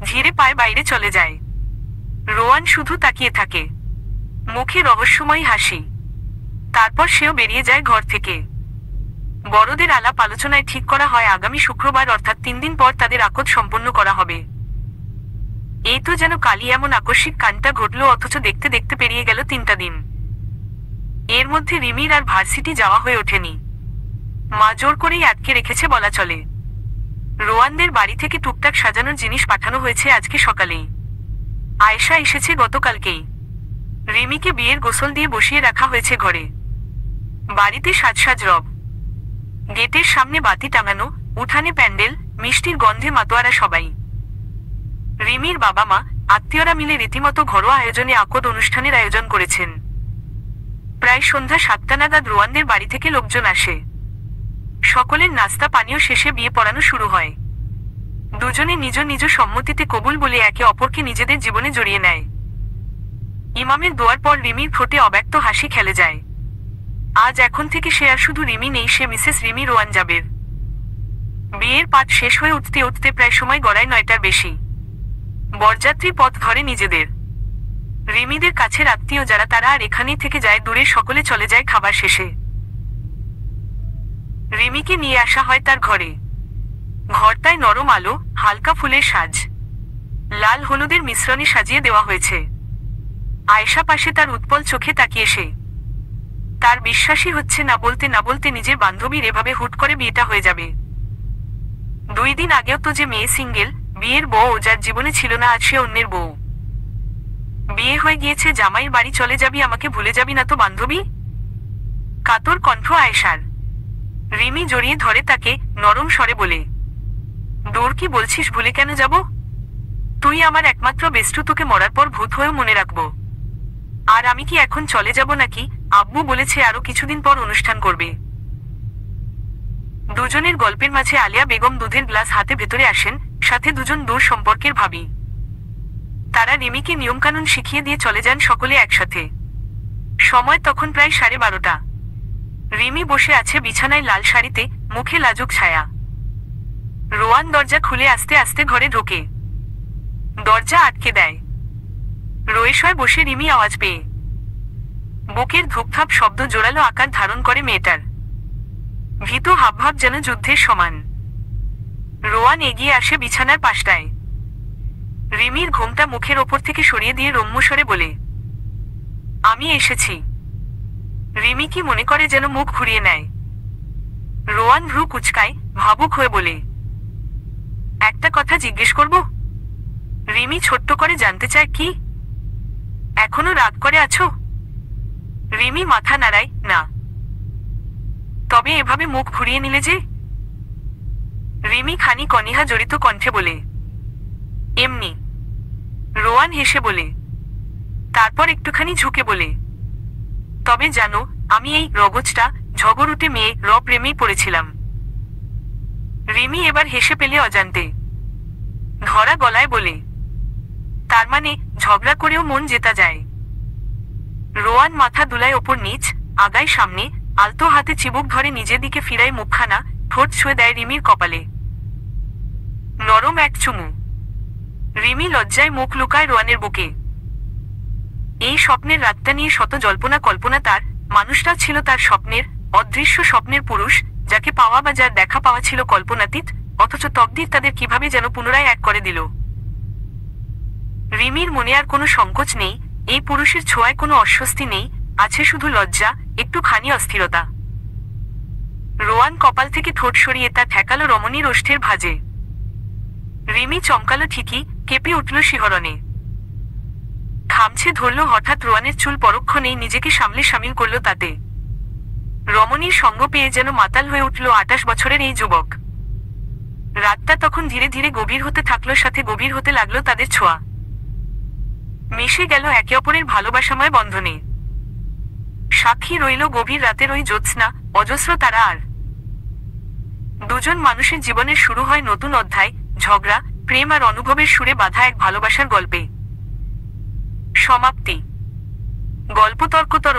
ধীরে পায়ে বাইরে চলে যায়। রোয়ান শুধু তাকিয়ে থাকে, মুখে রহস্যময়ী হাসি। তারপর সেও বেরিয়ে যায় ঘর থেকে। বড়দের আলাপ আলোচনায় ঠিক করা হয় আগামী শুক্রবার, অর্থাৎ 3 দিন পর তাদের আকদ সম্পন্ন করা হবে। এই তো যেন কালই এমন আকস্মিক কাণ্ডটা ঘটল, অথচ দেখতে দেখতে পেরিয়ে গেল 3টা দিন। এর মধ্যে রিমির আর ভার্সিটি যাওয়া হয়ে ওঠেনি। মা জোর করেই আটকে রেখেছে বলা চলে। রোয়ানদের বাড়ি থেকে টুকটাক সাজানোর জিনিস পাঠানো হয়েছে আজকে সকালেই। আয়েশা এসেছে গতকালকেই। রিমিকে বিয়ের গোসল দিয়ে বসিয়ে রাখা হয়েছে ঘরে। বাড়িতে সাজ রব। গেটের সামনে বাতি টাঙানো, উঠানে প্যান্ডেল, মিষ্টির গন্ধে মাতোয়ারা সবাই। রিমির বাবা মা আত্মীয়রা মিলে রীতিমতো ঘরোয়া আয়োজনে আকদ অনুষ্ঠানের আয়োজন করেছেন। প্রায় সন্ধ্যা 7টা নাগাদ রোয়ানদের বাড়ি থেকে লোকজন আসে। সকলের নাস্তা পানীয় শেষে বিয়ে পড়ানো শুরু হয়। দুজনে নিজ নিজ সম্মতিতে কবুল বলে একে অপরকে নিজেদের জীবনে জড়িয়ে নেয়। ইমামের দোয়ার পর রিমির ঠোঁটে অব্যক্ত হাসি খেলে যায়। আজ এখন থেকে সে আর শুধু রিমি নেই, সে মিসেস রিমি রোয়ান জাবের। বিয়ের পাঠ শেষ হয়ে উঠতে উঠতে প্রায় সময় গড়ায় 9টার বেশি। বরযাত্রী পথ ধরে নিজেদের। রিমিদের কাছের আত্মীয় যারা, তারা আর এখানেই থেকে যায়, দূরে সকলে চলে যায় খাবার শেষে। রিমিকে নিয়ে আসা হয় তার ঘরে। ঘরটায় নরম আলো, হালকা ফুলের সাজ। লাল হলুদের মিশ্রণে সাজিয়ে দেওয়া হয়েছে। আয়েশা পাশে তার উৎপল চোখে তাকিয়ে সে। তার বিশ্বাসই হচ্ছে না, বলতে না বলতে নিজের বান্ধবীর এভাবে হুট করে বিয়েটা হয়ে যাবে। 2 দিন আগেও তো যে মেয়ে সিঙ্গেল, বিয়ের বউ, যার জীবনে ছিল না, আজ সে অন্যের বউ। বিয়ে হয়ে গিয়েছে, জামাইয়ের বাড়ি চলে যাবি, আমাকে ভুলে যাবি না তো বান্ধবী? কাতর কণ্ঠ আয়েশার। রিমি জড়িয়ে ধরে তাকে, নরম স্বরে বলে, দূর, কি বলছিস, ভুলে কেন যাব? তুই আমার একমাত্র বেস্টু, তোকে মরার পর ভূত হয়েও মনে রাখবো। আর আমি কি এখন চলে যাব নাকি? আব্বু বলেছে আরো কিছুদিন পর অনুষ্ঠান করবে। দুজনের গল্পের মাঝে আলিয়া বেগম দুধের গ্লাস হাতে ভেতরে আসেন, সাথে দুজন দূর সম্পর্কের ভাবি। তারা রিমিকে নিয়মকানুন শিখিয়ে দিয়ে চলে যান সকলে একসাথে। সময় তখন প্রায় 12:30। রিমি বসে আছে বিছানায় লাল শাড়িতে, মুখে লাজুক ছায়া। রোয়ান দরজা খুলে আস্তে আস্তে ঘরে ঢোকে। দরজা আটকে দেয়। রোয়েশয় বসে রিমি আওয়াজ পেয়ে। বুকের ধুপধাপ শব্দ জোরালো আকার ধারণ করে মেয়েটার। ভীত হাবভাব যেন যুদ্ধের সমান। রোয়ান এগিয়ে আসে বিছানার পাশটায়। রিমির ঘোমটা মুখের ওপর থেকে সরিয়ে দিয়ে রম্যস্বরে বলে, আমি এসেছি। রিমি কি মনে করে যেন মুখ ঘুরিয়ে নেয়। রোয়ান ভ্রু কুচকায়, ভাবুক হয়ে বলে, একটা কথা জিজ্ঞেস করব? রিমি ছোট্ট করে জানতে চায়, কি? এখনো রাগ করে আছো? রিমি মাথা নাড়ায়, না। তবে এভাবে মুখ ঘুরিয়ে নিলে যে? রিমি খানি কনিহা জড়িত কণ্ঠে বলে, এমনি। রোয়ান হেসে বলে, তারপর একটুখানি ঝুঁকে বলে, তবে জানো, আমি এই রগজটা, ঝগড়ুটে মেয়ে প্রেমেই পড়েছিলাম। রিমি এবার হেসে পেলে অজান্তে। ধরা গলায় বলে, তার মানে ঝগড়া করেও মন জেতা যায়? রোয়ান মাথা দুলায় ওপর নিচ, আগায় সামনে, আলতো হাতে চিবুক ধরে নিজের দিকে ফিরায় মুখখানা, ঠোঁট ছুঁয়ে দেয় রিমির কপালে। নরম এক চুমু। রিমি লজ্জায় মুখ লুকায় রোয়ানের বুকে। এই স্বপ্নের রাতটা নিয়ে শত জল্পনা কল্পনা তার। মানুষটা ছিল তার স্বপ্নের, অদৃশ্য স্বপ্নের পুরুষ, যাকে পাওয়া বা যার দেখা পাওয়া ছিল কল্পনাতীত, অথচ তকদির তাদের কিভাবে যেন পুনরায় এক করে দিল। রিমির মনে আর কোনো সংকোচ নেই, এই পুরুষের ছোঁয়ায় কোনো অস্বস্তি নেই, আছে শুধু লজ্জা, একটুখানি অস্থিরতা। রোয়ান কপাল থেকে ঠোঁট সরিয়ে তা ঠেকালো রমণীর ওষ্ঠের ভাঁজে। রিমি চমকালো ঠিকই, কেঁপে উঠল শিহরণে। খামছে ধরল হঠাৎ রোয়ানের চুল, পরক্ষণেই নিজেকে সামলে সামিল করল তাতে। রমণীর সঙ্গ পেয়ে যেন মাতাল হয়ে উঠল 28 বছরের এই যুবক। রাতটা তখন ধীরে ধীরে গভীর হতে থাকলো, সাথে গভীর হতে লাগলো তাদের ছোঁয়া। মিশে গেল একে অপরের ভালোবাসাময় বন্ধনে। সাক্ষী রইল গভীর রাতের ওই জ্যোৎস্না, অজস্র তারা। আর দুজন মানুষের জীবনের শুরু হয় নতুন অধ্যায়, ঝগড়া, প্রেম আর অনুভবের সুরে বাঁধা এক ভালোবাসার গল্পে। সমাপ্তি। গল্প তর্কতর।